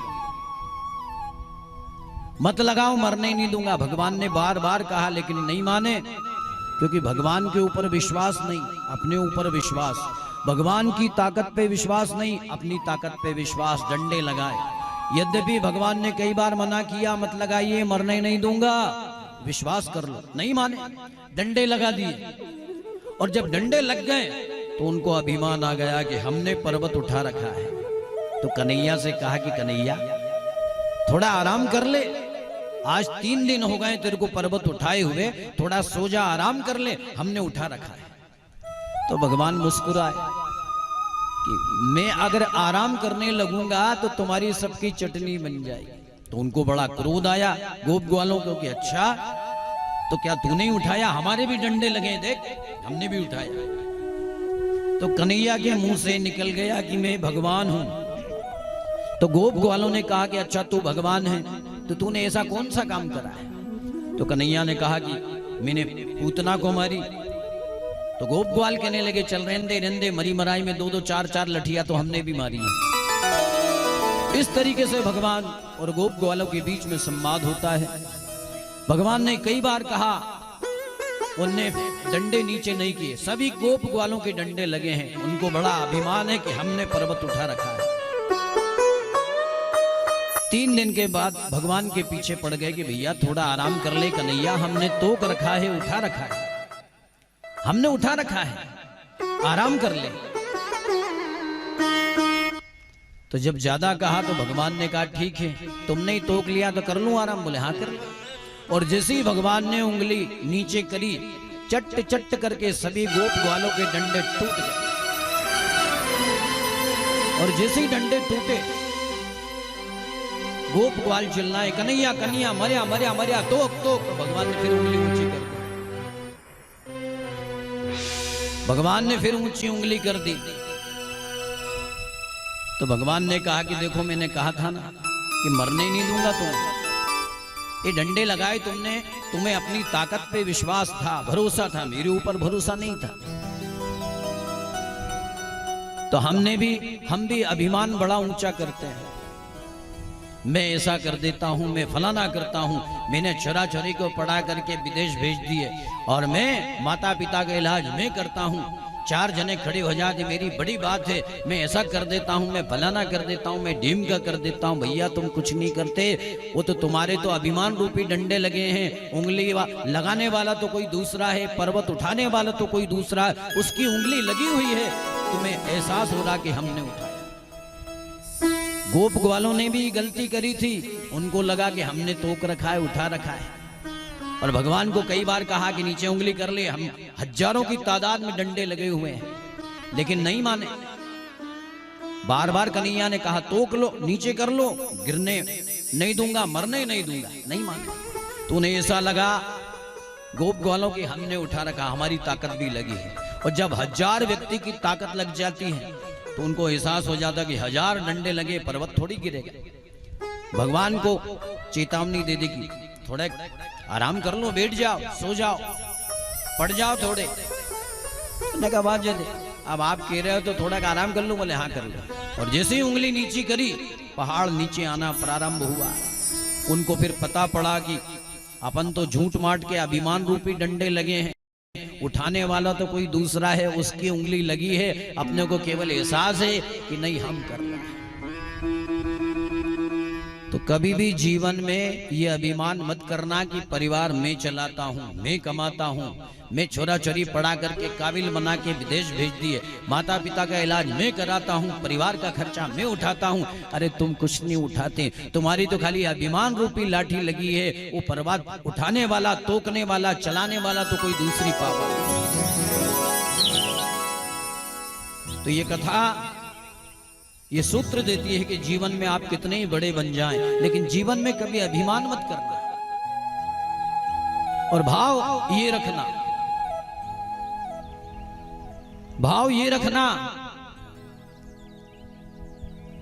मत लगाओ, मरने नहीं दूंगा। भगवान ने बार बार कहा लेकिन नहीं माने, क्योंकि भगवान के ऊपर विश्वास नहीं, अपने ऊपर विश्वास। भगवान की ताकत पे विश्वास नहीं, अपनी ताकत पे विश्वास। डंडे लगाए। यद्यपि भगवान ने कई बार मना किया, मत लगाइए, मरने नहीं दूंगा, विश्वास कर लो, नहीं माने, डंडे लगा दिए। और जब डंडे लग गए तो उनको अभिमान आ गया कि हमने पर्वत उठा रखा है। तो कन्हैया से कहा कि कन्हैया थोड़ा आराम कर ले, आज 3 दिन हो गए तेरे को पर्वत उठाए हुए, थोड़ा सो जा, आराम कर ले, हमने उठा रखा है। तो भगवान मुस्कुराए कि मैं अगर आराम करने लगूंगा तो तुम्हारी सबकी चटनी बन जाएगी। तो उनको बड़ा क्रोध आया गोप ग्वालों को कि अच्छा तो क्या तूने ही उठाया, हमारे भी डंडे लगे, देख हमने भी उठाया। तो कन्हैया के मुंह से निकल गया कि मैं भगवान हूं। तो गोप ग्वालों ने कहा कि अच्छा तू भगवान है तो तूने ऐसा कौन सा काम करा है। तो कन्हैया ने कहा कि मैंने पूतना को मारी। तो गोप ग्वाल कहने लगे चल रहने दे, मरी मराई में 2-2 4-4 लठिया तो हमने भी मारी है। इस तरीके से भगवान और गोप ग्वालों के बीच में संवाद होता है। भगवान ने कई बार कहा, उनने डंडे नीचे नहीं किए, सभी गोप ग्वालों के डंडे लगे हैं। उनको बड़ा अभिमान है कि हमने पर्वत उठा रखा है। 3 दिन के बाद भगवान के पीछे पड़ गए कि भैया थोड़ा आराम कर ले कन्हैया, हमने तोक रखा है, उठा रखा है, हमने उठा रखा है, आराम कर ले। तो जब ज्यादा कहा तो भगवान ने कहा ठीक है, तुमने ही तोक लिया तो कर लूं आराम। बोले हाँ कर ले। और जैसे ही भगवान ने उंगली नीचे करी, चट चट करके सभी गोप ग्वालों के डंडे टूट गए। और जैसे ही डंडे टूटे गोप ग्वाल चिल्लाए कन्हैया कन्हैया, मरिया मरिया मरिया, तोक तोक। तो भगवान ने फिर उंगली ऊंची कर दी। भगवान ने फिर ऊंची उंगली कर दी। तो भगवान ने कहा कि देखो मैंने कहा था ना कि मरने नहीं दूंगा तुम्हें। ये डंडे लगाए तुमने, तुम्हें अपनी ताकत पे विश्वास था, भरोसा था, मेरे ऊपर भरोसा नहीं था। तो हम भी अभिमान बड़ा ऊंचा करते हैं। मैं ऐसा कर देता हूं, मैं फलाना करता हूं, मैंने चराचरी को पढ़ा करके विदेश भेज दिए और मैं माता पिता का इलाज मैं करता हूं, 4 जने खड़े हो जाते मेरी बड़ी बात है, मैं ऐसा कर देता हूं, मैं फलाना कर देता हूं, मैं ढीम का कर देता हूं। भैया तुम कुछ नहीं करते, वो तो तुम्हारे तो अभिमान रूपी डंडे लगे हैं। उंगली लगाने वाला तो कोई दूसरा है, पर्वत उठाने वाला तो कोई दूसरा है, उसकी उंगली लगी हुई है, तुम्हें एहसास हो रहा कि हमने उठाया। गोप ग्वालों ने भी गलती करी थी, उनको लगा कि हमने तोक रखा है, उठा रखा है। और भगवान को कई बार कहा कि नीचे उंगली कर ले, हम हजारों की तादाद में डंडे लगे हुए हैं, लेकिन नहीं माने। बार बार कन्हैया ने कहा तोक लो, नीचे कर लो, गिरने नहीं दूंगा, मरने नहीं दूंगा, नहीं माने। तो उन्हें ऐसा लगा गोप ग्वालों की हमने उठा रखा, हमारी ताकत भी लगी है। और जब 1000 व्यक्ति की ताकत लग जाती है तो उनको एहसास हो जाता कि 1000 डंडे लगे पर्वत थोड़ी गिरेगा। भगवान को चेतावनी दे देगी, थोड़ा आराम कर लो, बैठ जाओ, सो जाओ, पड़ जाओ थोड़े। उन्होंने कहा बात जदे, अब आप कह रहे हो तो थोड़ा आराम कर लो। बोले हाँ कर लो। और जैसे ही उंगली नीचे करी पहाड़ नीचे आना प्रारंभ हुआ। उनको फिर पता पड़ा कि अपन तो झूठ माट के अभिमान रूपी डंडे लगे हैं, उठाने वाला तो कोई दूसरा है, उसकी उंगली लगी है। अपने को केवल एहसास है कि नहीं हम कर रहे हैं। तो कभी भी जीवन में ये अभिमान मत करना कि परिवार मैं चलाता हूँ, मैं कमाता हूँ, मैं छोरा छोरी पढ़ा करके काबिल बना के विदेश भेज दिए, माता पिता का इलाज मैं कराता हूँ, परिवार का खर्चा मैं उठाता हूँ। अरे तुम कुछ नहीं उठाते, तुम्हारी तो खाली अभिमान रूपी लाठी लगी है। वो पर्वत उठाने वाला, तोकने वाला, चलाने वाला तो कोई दूसरी पावर है। तो ये कथा ये सूत्र देती है कि जीवन में आप कितने ही बड़े बन जाएं, लेकिन जीवन में कभी अभिमान मत करना। और भाव ये रखना, भाव ये रखना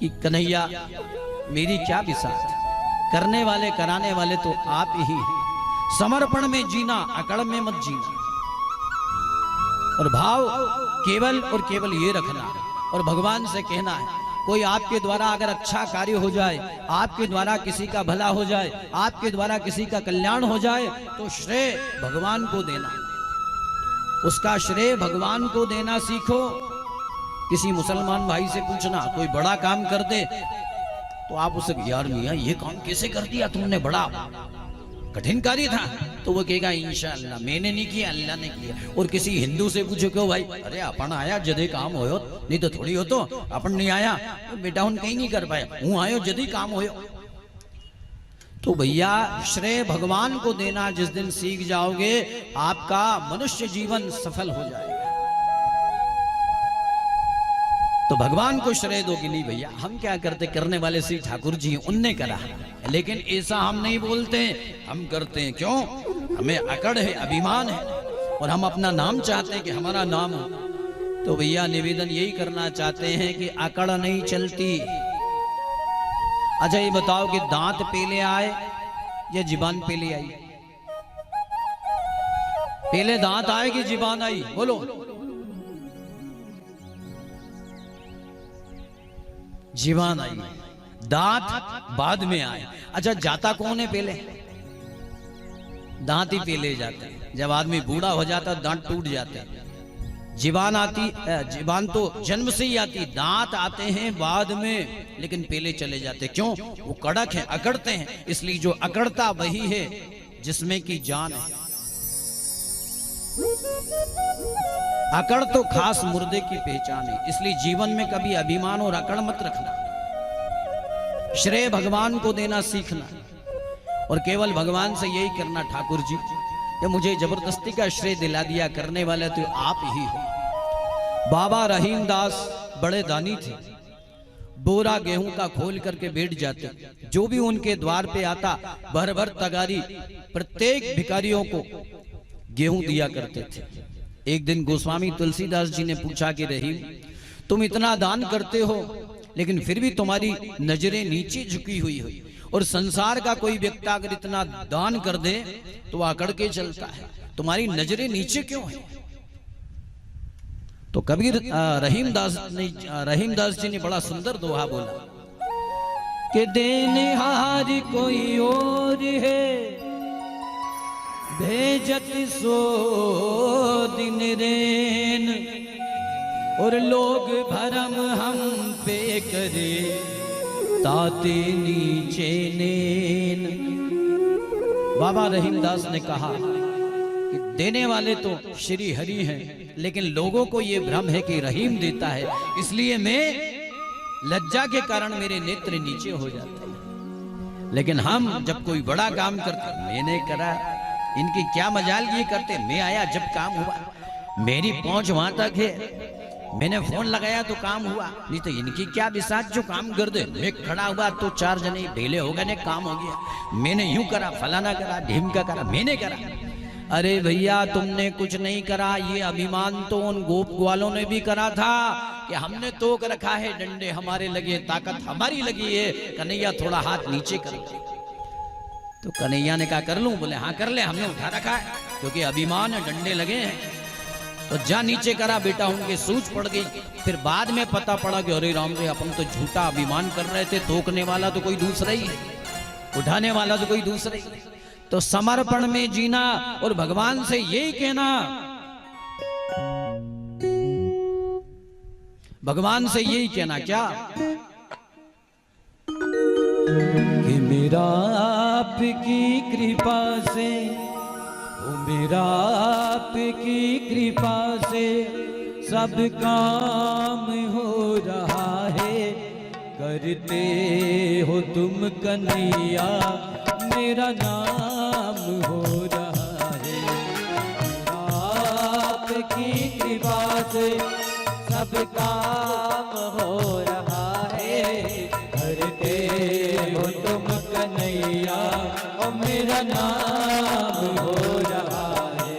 कि कन्हैया मेरी क्या विसात, करने वाले कराने वाले तो आप ही हैं। समर्पण में जीना, अकड़ में मत जीना। और भाव केवल और केवल ये रखना और भगवान से कहना है, कोई आपके द्वारा अगर अच्छा कार्य हो जाए, आपके द्वारा किसी का भला हो जाए, आपके द्वारा किसी का कल्याण हो जाए, तो श्रेय भगवान को देना, उसका श्रेय भगवान को देना सीखो। किसी मुसलमान भाई से पूछना, कोई बड़ा काम कर दे तो आप उसे, यार मियां ये काम कैसे कर दिया तुमने, बड़ा कठिन कार्य था, तो वो कहेगा इंशाअल्लाह मैंने नहीं किया, अल्लाह ने किया। और किसी हिंदू से पूछो क्यों भाई, अरे अपन आया जदे काम होयो, नहीं तो थोड़ी हो, तो अपन नहीं आया तो बेटा उन कहीं नहीं कर पाया, हूं आयो जदे काम होयो। तो भैया श्रेय भगवान को देना जिस दिन सीख जाओगे, आपका मनुष्य जीवन सफल हो जाएगा। तो भगवान को श्रेय दोगे नहीं भैया, हम क्या करते, करने वाले श्री ठाकुर जी उनने करा, लेकिन ऐसा हम नहीं बोलते, हम करते हैं। क्यों? हमें अकड़ है, अभिमान है, और हम अपना नाम चाहते हैं कि हमारा नाम हो। तो भैया निवेदन यही करना चाहते हैं कि अकड़ नहीं चलती। अच्छा ये बताओ कि दांत पहले आए या जीबान पहले आई? पहले दांत आए कि जीबान आई? बोलो। जीबान आई, दांत बाद में आए। अच्छा जाता कौन है पहले? दांत ही पहले जाते हैं। जब आदमी बूढ़ा हो जाता है दांत टूट जाते हैं। जीबान आती, जीबान तो जन्म से ही आती, दांत आते हैं बाद में, लेकिन पहले चले जाते। क्यों? वो कड़क है, अकड़ते हैं। इसलिए जो अकड़ता वही है जिसमें की जान है। अकड़ तो खास मुर्दे की पहचान है। इसलिए जीवन में कभी अभिमान और अकड़ मत रखना, श्रेय भगवान को देना सीखना, और केवल भगवान से यही करना, ठाकुर जी ये मुझे जबरदस्ती का श्रेय दिला दिया, करने वाले तो आप ही हो। बाबा रहीम दास बड़े दानी थे, बोरा गेहूं का खोल करके बैठ जाते, जो भी उनके द्वार पे आता भर भर तगारी प्रत्येक भिखारियों को गेहूं दिया करते थे। एक दिन गोस्वामी तुलसीदास जी ने पूछा कि रहीम तुम इतना दान करते हो, लेकिन फिर भी तुम्हारी नजरें नीचे झुकी हुई हो, और संसार का कोई व्यक्ति अगर इतना दान कर दे तो अकड़ के चलता है, तुम्हारी नजरें नीचे क्यों है? तो कबीर रहीमदास जी ने बड़ा सुंदर दोहा बोला कि देनहार कोई और है, भेजत सो दिन रेन, और लोग भरम हम पे करे ताते नीचे नेन। बाबा रहीमदास ने कहा कि देने वाले तो श्री हरि हैं, लेकिन लोगों को ये भ्रम है कि रहीम देता है, इसलिए मैं लज्जा के कारण मेरे नेत्र नीचे हो जाते हैं। लेकिन हम जब कोई बड़ा काम करते, मैंने करा, इनकी क्या मजाल, ये करते, मैं आया जब काम हुआ, मेरी पहुंच वहां तक है। मैंने फोन लगाया तो काम हुआ, नहीं तो इनकी क्या विसात जो काम कर दे। मैं खड़ा हुआ तो 4 जने ढेले हो गए, काम हो गया। मैंने यूं करा, फलाना करा, ढीमका करा, मैंने करा। अरे भैया तुमने कुछ नहीं करा, ये अभिमान तो उन गोप ग्वालों ने भी करा था कि हमने तोक रखा है, डंडे हमारे लगे, ताकत हमारी लगी है, कन्हैया थोड़ा हाथ नीचे कर। तो कन्हैया ने कहा कर लूं? बोले हाँ कर ले, हमने उठा रखा है क्योंकि अभिमान है, डंडे लगे हैं। तो जा नीचे करा बेटा, उनके सूझ पड़ गई। फिर बाद में पता पड़ा कि अरे राम रे, अपन तो झूठा अभिमान कर रहे थे, तोकने वाला तो कोई दूसरा ही है, उठाने वाला तो कोई दूसरा ही। तो समर्पण में जीना और भगवान से यही कहना, भगवान से यही कहना क्या कि मेरा आपकी कृपा से, ओ मेरा आपकी कृपा से सब काम हो रहा है। करते हो तुम कन्हैया, मेरा नाम हो रहा है। आपकी कृपा से सब काम हो रहा है। करते हो तुम कन्हैया, और मेरा नाम हो रहा है।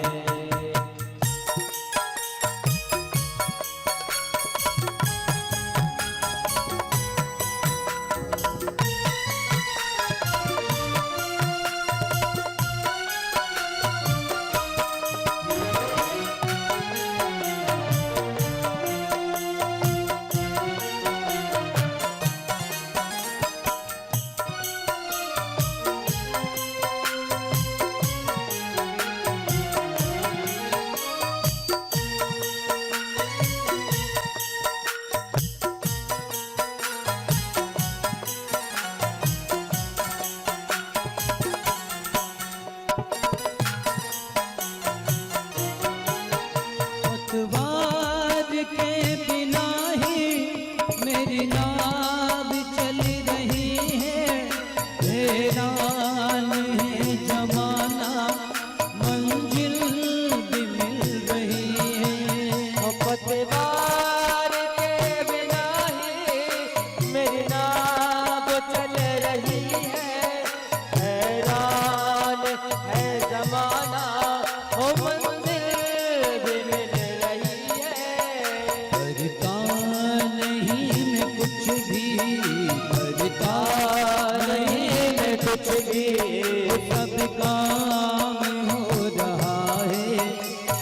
सब काम हो रहा है।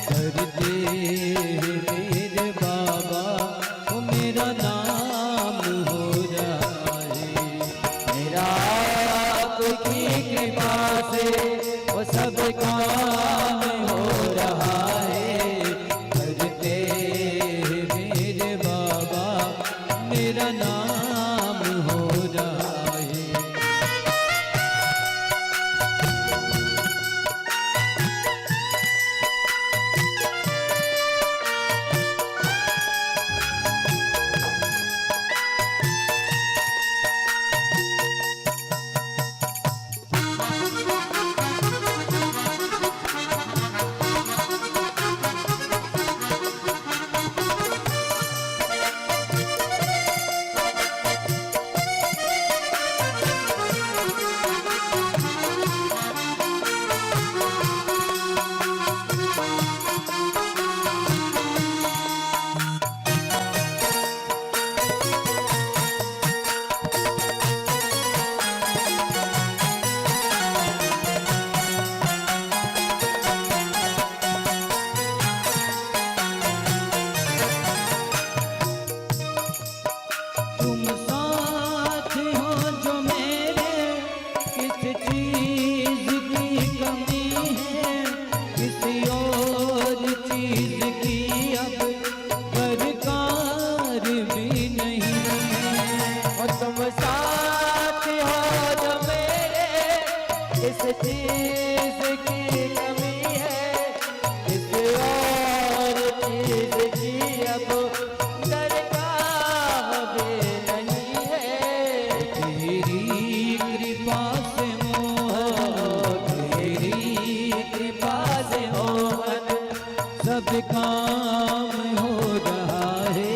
करते मेरे बाबा, वो मेरा नाम हो रहा है। मेरा आपकी कृपा से वो सब काम हो रहा है। करते मेरे बाबा, मेरा नाम हो रहा है। चीज की कमी है, किस और चीज की अब दरगाह भी नहीं है। तेरी कृपा से मोहन, तेरी कृपा से मोहन, सब काम हो रहा है।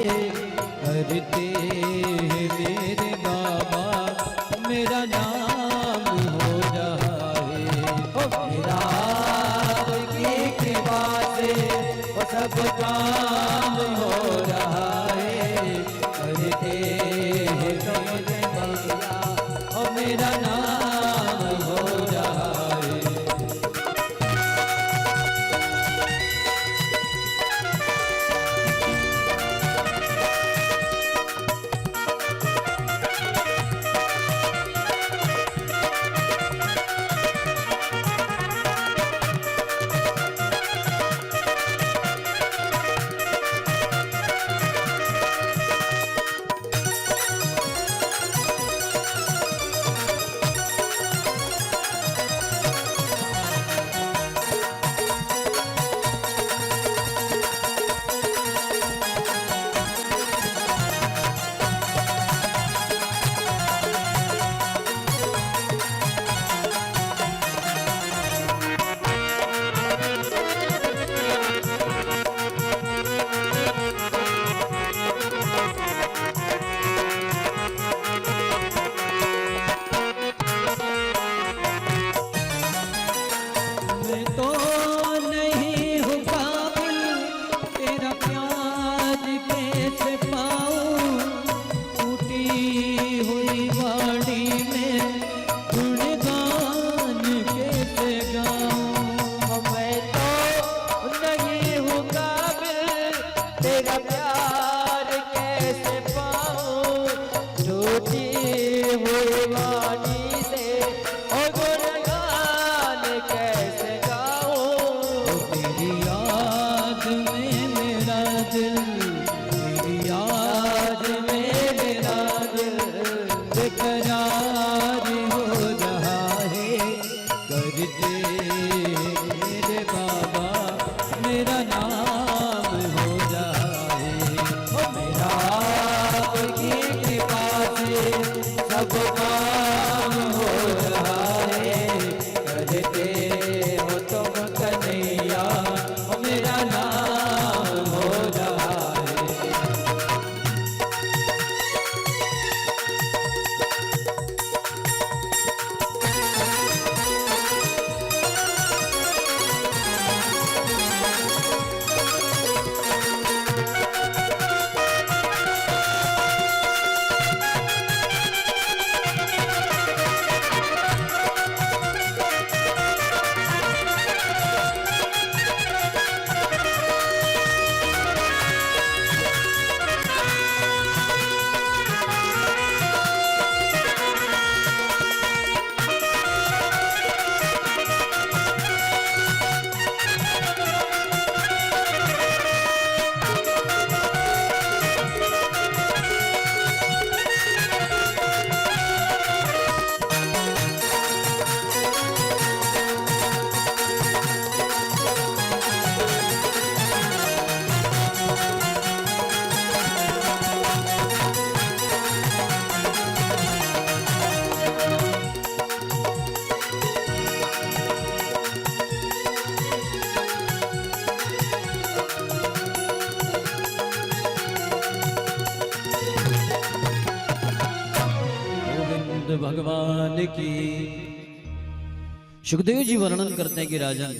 भगवान की। सुखदेव जी वर्णन करते हैं कि राजन,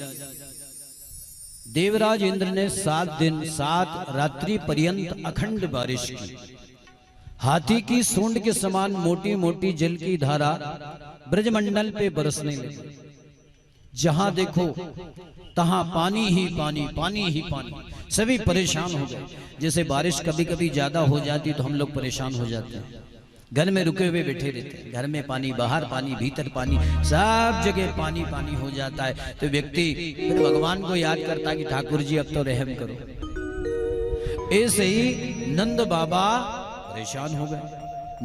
देवराज इंद्र ने 7 दिन 7 रात्रि पर्यंत अखंड बारिश की। हाथी की सूंड के समान मोटी मोटी जल की धारा ब्रजमंडल पे बरसने लगी। जहां देखो तहां पानी ही पानी, पानी ही पानी। सभी परेशान हो गए। जैसे बारिश कभी कभी ज्यादा हो जाती तो हम लोग परेशान हो जाते हैं, घर में रुके हुए बैठे रहते हैं, घर में पानी, बाहर पानी, भीतर पानी, सब जगह पानी पानी हो जाता है। तो व्यक्ति फिर भगवान को याद करता है कि ठाकुर जी अब तो रहम करो। ऐसे ही नंद बाबा परेशान हो गए।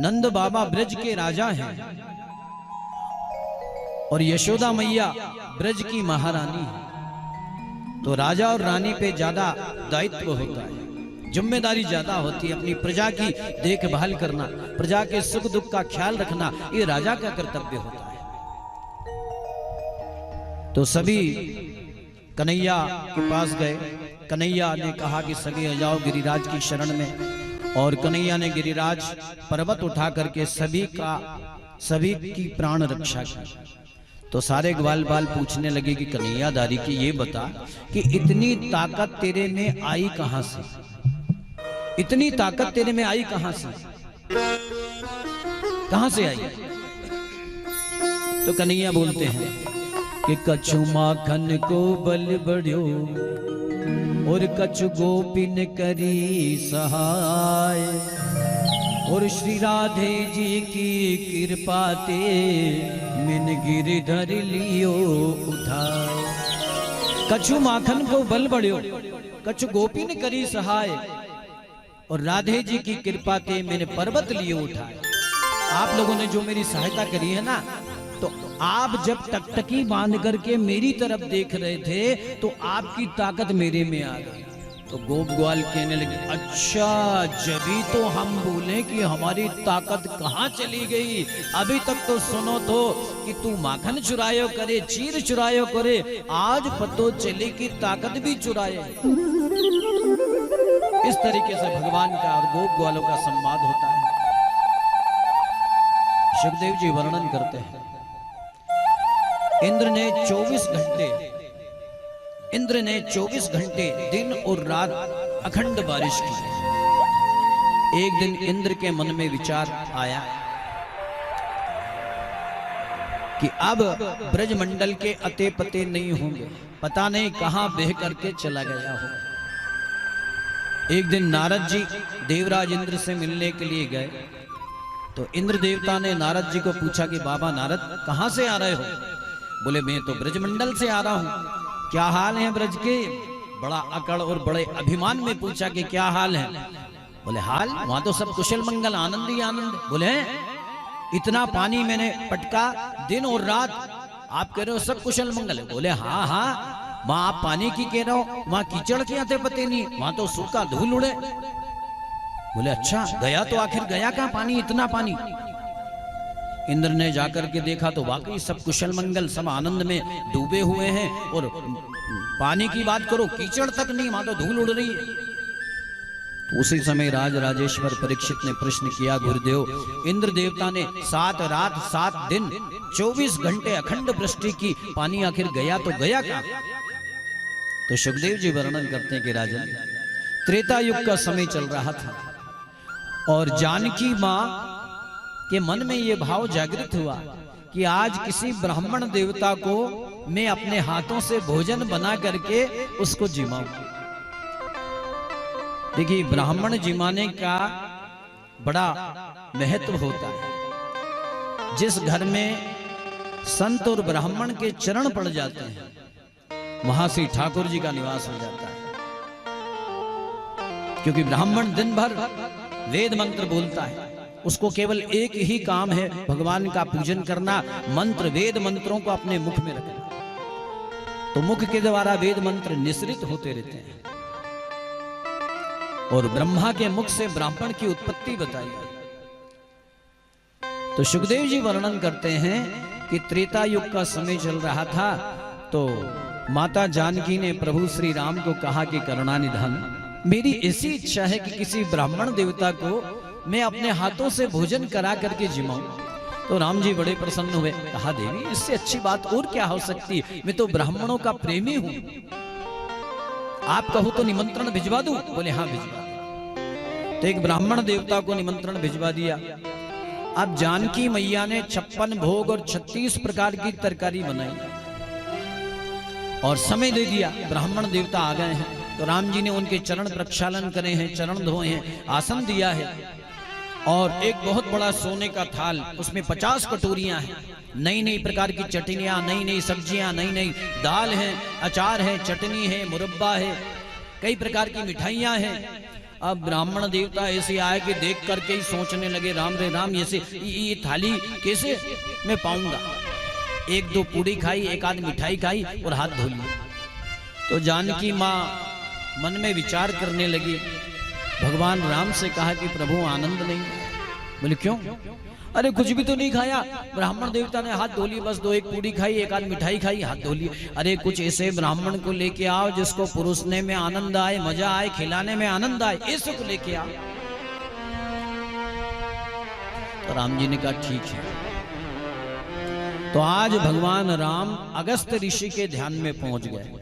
नंद बाबा ब्रज के राजा हैं और यशोदा मैया ब्रज की महारानी है। तो राजा और रानी पे ज्यादा दायित्व होता है, जिम्मेदारी ज्यादा होती है। अपनी प्रजा की देखभाल करना, प्रजा के सुख दुख का ख्याल रखना, ये राजा का कर्तव्य होता है। तो सभी कन्हैया के पास गए। कन्हैया ने कहा कि सगे आ जाओ गिरिराज की शरण में। और कन्हैया ने गिरिराज पर्वत उठा करके सभी की प्राण रक्षा की। तो सारे ग्वाल बाल पूछने लगे कि कन्हैया दारी की ये बता कि इतनी ताकत तेरे में आई कहां से, इतनी ताकत तेरे में आई कहां से, कहां से आई? तो कन्हैया बोलते हैं कि कछु माखन को बल बढ़्यो और कछु गोपिन करी सहाय, और श्री राधे जी की कृपा ते मिन गिरधर लियो उठाए। कछु माखन को बल बढ़्यो, कछु गोपिन करी सहाय, और राधे जी की कृपा ते मैंने पर्वत लियो उठाए। आप लोगों ने जो मेरी सहायता करी है ना, तो आप जब टकटकी बांध करके मेरी तरफ देख रहे थे तो आपकी ताकत मेरे में आ गई। तो गोप ग्वाल कहने लगे, अच्छा जभी तो हम बोले कि हमारी ताकत कहाँ चली गई। अभी तक तो सुनो तो कि तू माखन चुरायो करे, चीर चुरायो करे, आज पतो चले कि ताकत भी चुराए। इस तरीके से भगवान का और गोप ग्वालों का संवाद होता है। सुखदेव जी वर्णन करते हैं, इंद्र ने 24 घंटे दिन और रात अखंड बारिश की। एक दिन इंद्र के मन में विचार आया कि अब ब्रजमंडल के अते पते नहीं होंगे, पता नहीं कहां बह करके चला गया हो। एक दिन नारद जी देवराज इंद्र से मिलने के लिए गए। तो इंद्र देवता ने नारद जी को पूछा कि बाबा नारद कहां से आ रहे हो? बोले मैं तो ब्रजमंडल से आ रहा हूं। क्या हाल है ब्रज के? बड़ा अकड़ और बड़े अभिमान में पूछा कि क्या हाल है? बोले हाल, वहां तो सब कुशल मंगल, आनंद ही आनंद। बोले इतना पानी मैंने पटका दिन और रात, आप कह रहे हो सब कुशल मंगल? बोले हाँ हाँ, वहां आप पानी की कह रहे हो, वहां कीचड़ के आते पते नहीं, वहां तो सूखा धूल उड़े। बोले अच्छा, गया तो आखिर गया कहां पानी, इतना पानी? इंद्र ने जाकर के देखा तो वाकई सब कुशल मंगल, सब आनंद में डूबे हुए हैं। और पानी की बात करो, कीचड़ तक नहीं, वहां तो धूल उड़ रही है। तो उसी समय राज राजेश्वर परीक्षित ने प्रश्न किया, गुरुदेव इंद्र देवता ने 7 रात 7 दिन 24 घंटे अखंड वृष्टि की, पानी आखिर गया तो गया क्या? तो सुखदेव जी वर्णन करते हैं कि राजन, त्रेता युग का समय चल रहा था और जानकी मां के मन में यह भाव जागृत हुआ कि आज किसी ब्राह्मण देवता को मैं अपने हाथों से भोजन बना करके उसको जिमाऊं। देखिए ब्राह्मण जिमाने का बड़ा महत्व होता है। जिस घर में संत और ब्राह्मण के चरण पड़ जाते हैं वहां से ठाकुर जी का निवास हो जाता है, क्योंकि ब्राह्मण दिन भर वेद मंत्र बोलता है, उसको केवल एक ही काम है भगवान का पूजन करना, मंत्र वेद मंत्रों को अपने मुख में रखना। तो मुख के द्वारा वेद मंत्र निसृत होते रहते हैं और ब्रह्मा के मुख से ब्राह्मण की उत्पत्ति बताई गई। तो सुखदेव जी वर्णन करते हैं कि त्रेता युग का समय चल रहा था। तो माता जानकी ने प्रभु श्री राम को कहा कि करुणानिधान, मेरी ऐसी इच्छा है कि किसी ब्राह्मण देवता को मैं अपने हाथों से भोजन करा करके जिमाऊं। तो राम जी बड़े प्रसन्न हुए, कहा देवी इससे अच्छी बात और क्या हो सकती है, मैं तो ब्राह्मणों का प्रेमी हूं, आप कहो तो निमंत्रण भिजवा दूं? बोले हाँ भिजवा दो। तो एक ब्राह्मण देवता को निमंत्रण भिजवा दिया। अब जानकी मैया ने 56 भोग और 36 प्रकार की तरकारी बनाई और समय दे दिया। ब्राह्मण देवता आ गए हैं तो राम जी ने उनके चरण प्रक्षालन करे हैं, चरण धोए हैं, आसन दिया है और एक बहुत बड़ा सोने का थाल, उसमें 50 कटोरियां हैं, नई नई प्रकार की चटनियां, नई नई सब्जियां, नई नई दाल है, अचार है, चटनी है, मुरब्बा है, कई प्रकार की मिठाइयां हैं। अब ब्राह्मण देवता ऐसे आए कि देख करके ही सोचने लगे, राम रे राम, ये थाली कैसे मैं पाऊंगा? एक दो पूड़ी खाई, एक आध मिठाई खाई और हाथ धो लिए। तो जानकी माँ मन में विचार करने लगी, भगवान राम से कहा कि प्रभु आनंद नहीं। बोले क्यों? अरे कुछ भी तो नहीं खाया, ब्राह्मण देवता ने हाथ धो लिए, बस दो एक पूड़ी खाई, एक आध मिठाई खाई, हाथ धो लिए। अरे कुछ ऐसे ब्राह्मण को लेके आओ जिसको पुरुषने में आनंद आए, मजा आए, खिलाने में आनंद आए, ऐसे को लेके आओ। तो राम जी ने कहा ठीक है। तो आज भगवान राम अगस्त ऋषि के ध्यान में पहुंच गए।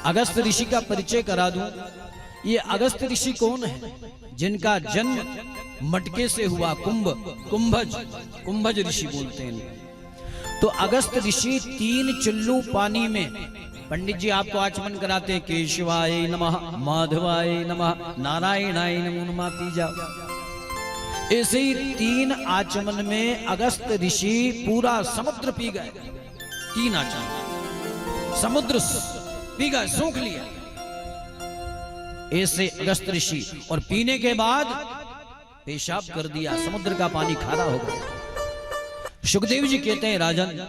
अगस्त ऋषि का परिचय करा दूं। ये अगस्त ऋषि कौन है? जिनका जन्म मटके से हुआ, कुंभज ऋषि बोलते हैं। तो अगस्त ऋषि 3 चुल्लू पानी में, पंडित जी आपको आचमन कराते हैं, केशवाय नमः, माधवाय नमः, नारायणाय नमः, पी जाओ। ऐसे ही 3 आचमन में अगस्त ऋषि पूरा समुद्र पी गए। 3 आचमन समुद्र पी गए, सूख लिया ऐसे अगस्त ऋषि। और पीने के बाद पेशाब कर दिया, समुद्र का पानी खारा हो गया। सुखदेव जी कहते हैं राजन,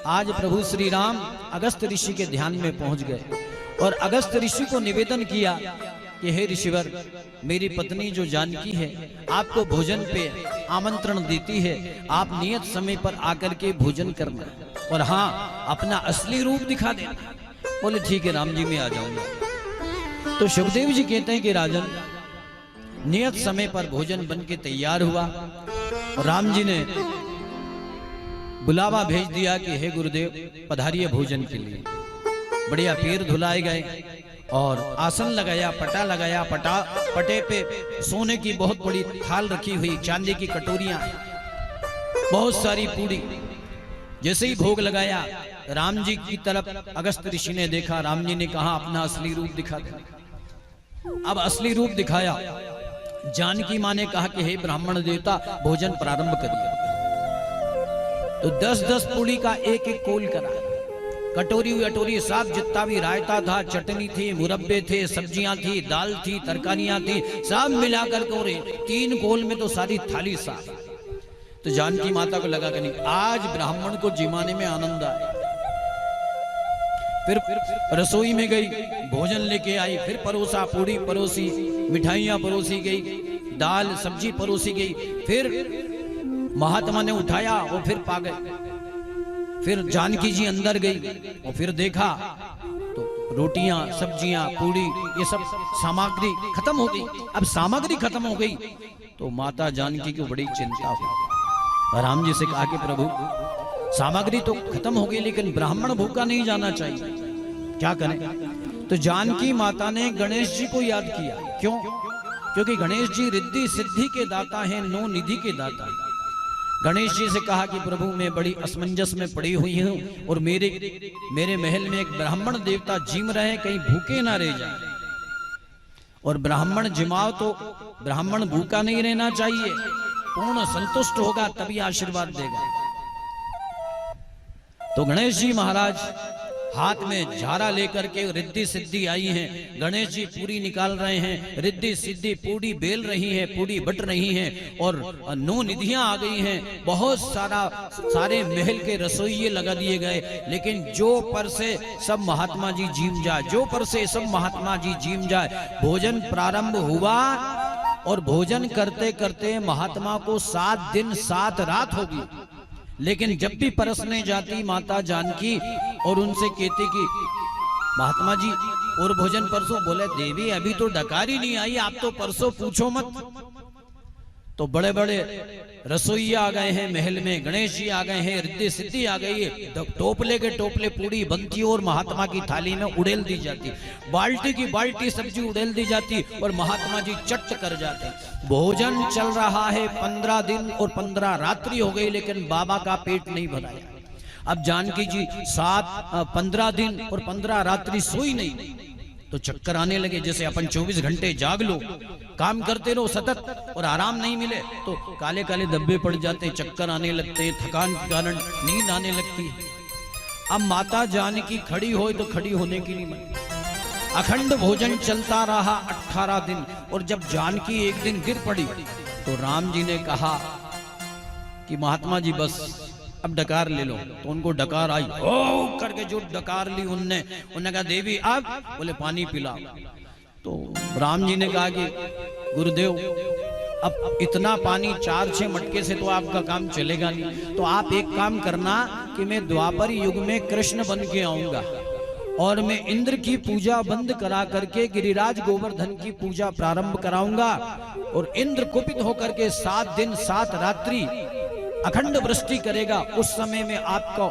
आज प्रभु श्री राम अगस्त ऋषि के ध्यान में पहुंच गए और अगस्त ऋषि को निवेदन किया कि हे ऋषिवर, मेरी पत्नी जो जानकी है आपको भोजन पे आमंत्रण देती है, आप नियत समय पर आकर के भोजन करना और हाँ अपना असली रूप दिखा देना। बोले ठीक है राम जी, मैं आ जाऊंगा। तो सुखदेव जी कहते हैं कि राजन, नियत समय पर भोजन बन के तैयार हुआ और राम जी ने बुलावा भेज दिया कि हे गुरुदेव पधारिए भोजन के लिए। बढ़िया पैर धुलाए गए और आसन लगाया, पटा लगाया, पटे पे सोने की बहुत बड़ी थाल रखी हुई, चांदी की कटोरियां, बहुत सारी पूरी। जैसे ही भोग लगाया, राम जी की तरफ अगस्त ऋषि ने देखा। राम जी ने कहा अपना असली रूप दिखा दे। अब असली रूप दिखाया। जानकी मां ने कहा कि हे ब्राह्मण देवता, भोजन प्रारंभ करिए। तो 10-10 पूड़ी का एक एक कोल करा, कटोरी अटोरी साफ, जितना भी रायता था, चटनी थी, मुरब्बे थे, सब्जियां थी, दाल थी, तरकारियां थी, सब मिलाकर के 3 कोल में तो सारी थाली साफ। तो जानकी माता को लगा कि नहीं, आज ब्राह्मण को जिमाने में आनंद आए। फिर रसोई में गई, भोजन लेके आई, फिर परोसा, पूड़ी परोसी, मिठाइयां परोसी गई, दाल सब्जी परोसी गई। फिर महात्मा ने उठाया और फिर पा गए। फिर जानकी जी अंदर गई और फिर देखा तो रोटियां, सब्जियां, पूड़ी, ये सब सामग्री खत्म हो गई। अब सामग्री खत्म हो गई तो माता जानकी को बड़ी चिंता हुई। राम जी से कहा कि प्रभु, सामग्री तो खत्म हो गई लेकिन ब्राह्मण भूखा नहीं जाना चाहिए, क्या करें? तो जानकी माता ने गणेश जी को याद किया। क्यों? क्योंकि गणेश जी रिद्धि सिद्धि के दाता हैं, नो निधि के दाता हैं। गणेश जी से कहा कि प्रभु, मैं बड़ी असमंजस में पड़ी हुई हूं और मेरे महल में एक ब्राह्मण देवता जिम रहे, कहीं भूखे ना रह जाए। और ब्राह्मण जिमाओ तो ब्राह्मण भूखा नहीं रहना चाहिए, पूर्ण संतुष्ट होगा तभी आशीर्वाद देगा। तो गणेश जी महाराज हाथ में झारा लेकर के रिद्धि सिद्धि आई हैं। गणेश जी पूरी निकाल रहे हैं, रिद्धि सिद्धि पूरी बेल रही है, पूरी बट रही है और 9 निधियां आ गई हैं। बहुत सारे महल के रसोइये लगा दिए गए, लेकिन जो पर से सब महात्मा जी जीम जाए, जो पर से सब महात्मा जी जीम जाए। भोजन प्रारंभ हुआ और भोजन करते करते महात्मा को 7 दिन 7 रात होगी। लेकिन जब भी परसने जाती माता जानकी और उनसे कहती कि महात्मा जी और भोजन परसों, बोले देवी अभी तो डकारी नहीं आई, आप तो परसों पूछो मत। तो बड़े बड़े रसोईया आ गए हैं महल में, गणेश जी आ गए हैं, रिद्धि सिद्धि आ गई है, टोपले के टोपले पूरी बनती और महात्मा की थाली में उड़ेल दी जाती, बाल्टी की बाल्टी सब्जी उड़ेल दी जाती और महात्मा जी चट कर जाते। भोजन चल रहा है 15 दिन और 15 रात्रि हो गई, लेकिन बाबा का पेट नहीं भराया। अब जानकी जी 15 दिन और 15 रात्रि सोई नहीं, तो चक्कर आने लगे। जैसे अपन 24 घंटे जाग लो, काम करते रहो सतत और आराम नहीं मिले तो काले काले धब्बे पड़ जाते, चक्कर आने लगते हैं, थकान के कारण नींद आने लगती है। अब माता जानकी खड़ी हो तो खड़ी होने की नहीं मन। अखंड भोजन चलता रहा 18 दिन, और जब जानकी एक दिन गिर पड़ी तो राम जी ने कहा कि महात्मा जी बस अब डकार ले लो। तो उनको डकार आई, ओ करके जो डकार ली उनने कहा देवी अब, बोले पानी पिलाओ। तो राम जी ने कहा कि गुरुदेव अब इतना पानी 4-6 मटके से तो आपका काम चलेगा नहीं, तो आप एक काम करना कि मैं द्वापर युग में कृष्ण बन के आऊंगा और मैं इंद्र की पूजा बंद करा करके गिरिराज गोवर्धन की पूजा प्रारंभ कराऊंगा, और इंद्र कुपित होकर के 7 दिन 7 रात्रि अखंड वृष्टि करेगा। उस समय में आपको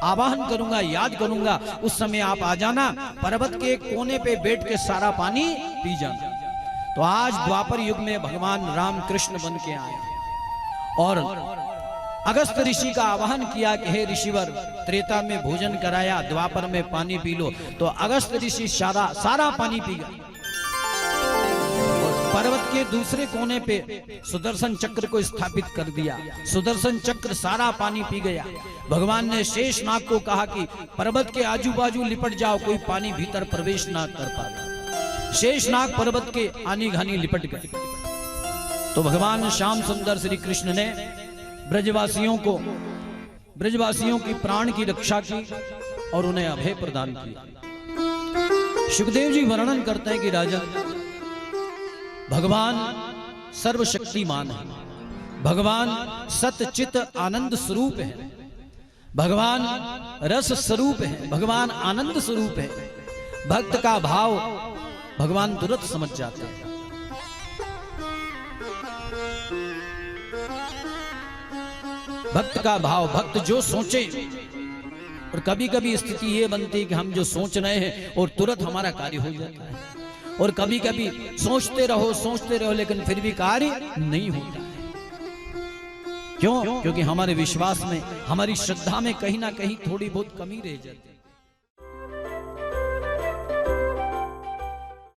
आवाहन करूंगा, याद करूंगा, उस समय आप आ जाना, पर्वत के कोने पे बैठ के सारा पानी पी जाना। तो आज द्वापर युग में भगवान राम कृष्ण बन के आए और अगस्त ऋषि का आवाहन किया कि हे ऋषिवर, त्रेता में भोजन कराया, द्वापर में पानी पी लो। तो अगस्त ऋषि सारा पानी पी गया। पर्वत के दूसरे कोने पे सुदर्शन चक्र को स्थापित कर दिया, सुदर्शन चक्र सारा पानी पी गया। भगवान ने शेषनाग को कहा कि पर्वत के आजू बाजू लिपट जाओ, कोई पानी भीतर प्रवेश ना कर पाए। शेषनाग पर्वत के आनी घानी लिपट गए। तो भगवान श्याम सुंदर श्री कृष्ण ने ब्रजवासियों की प्राण की रक्षा की और उन्हें अभय प्रदान किया। सुखदेव जी वर्णन करते हैं कि राजन, भगवान सर्वशक्तिमान है, भगवान सतचित आनंद स्वरूप है, भगवान रस स्वरूप है, भगवान आनंद स्वरूप है। भक्त का भाव भगवान तुरंत समझ जाते हैं। भक्त का भाव, भक्त जो सोचे, और कभी कभी स्थिति ये बनती है कि हम जो सोच रहे हैं और तुरंत हमारा कार्य हो जाता है, और कभी कभी सोचते रहो लेकिन फिर भी कार्य नहीं होता है। क्यों? क्योंकि हमारे विश्वास में, हमारी श्रद्धा में कहीं ना कहीं थोड़ी बहुत कमी रह जाती है।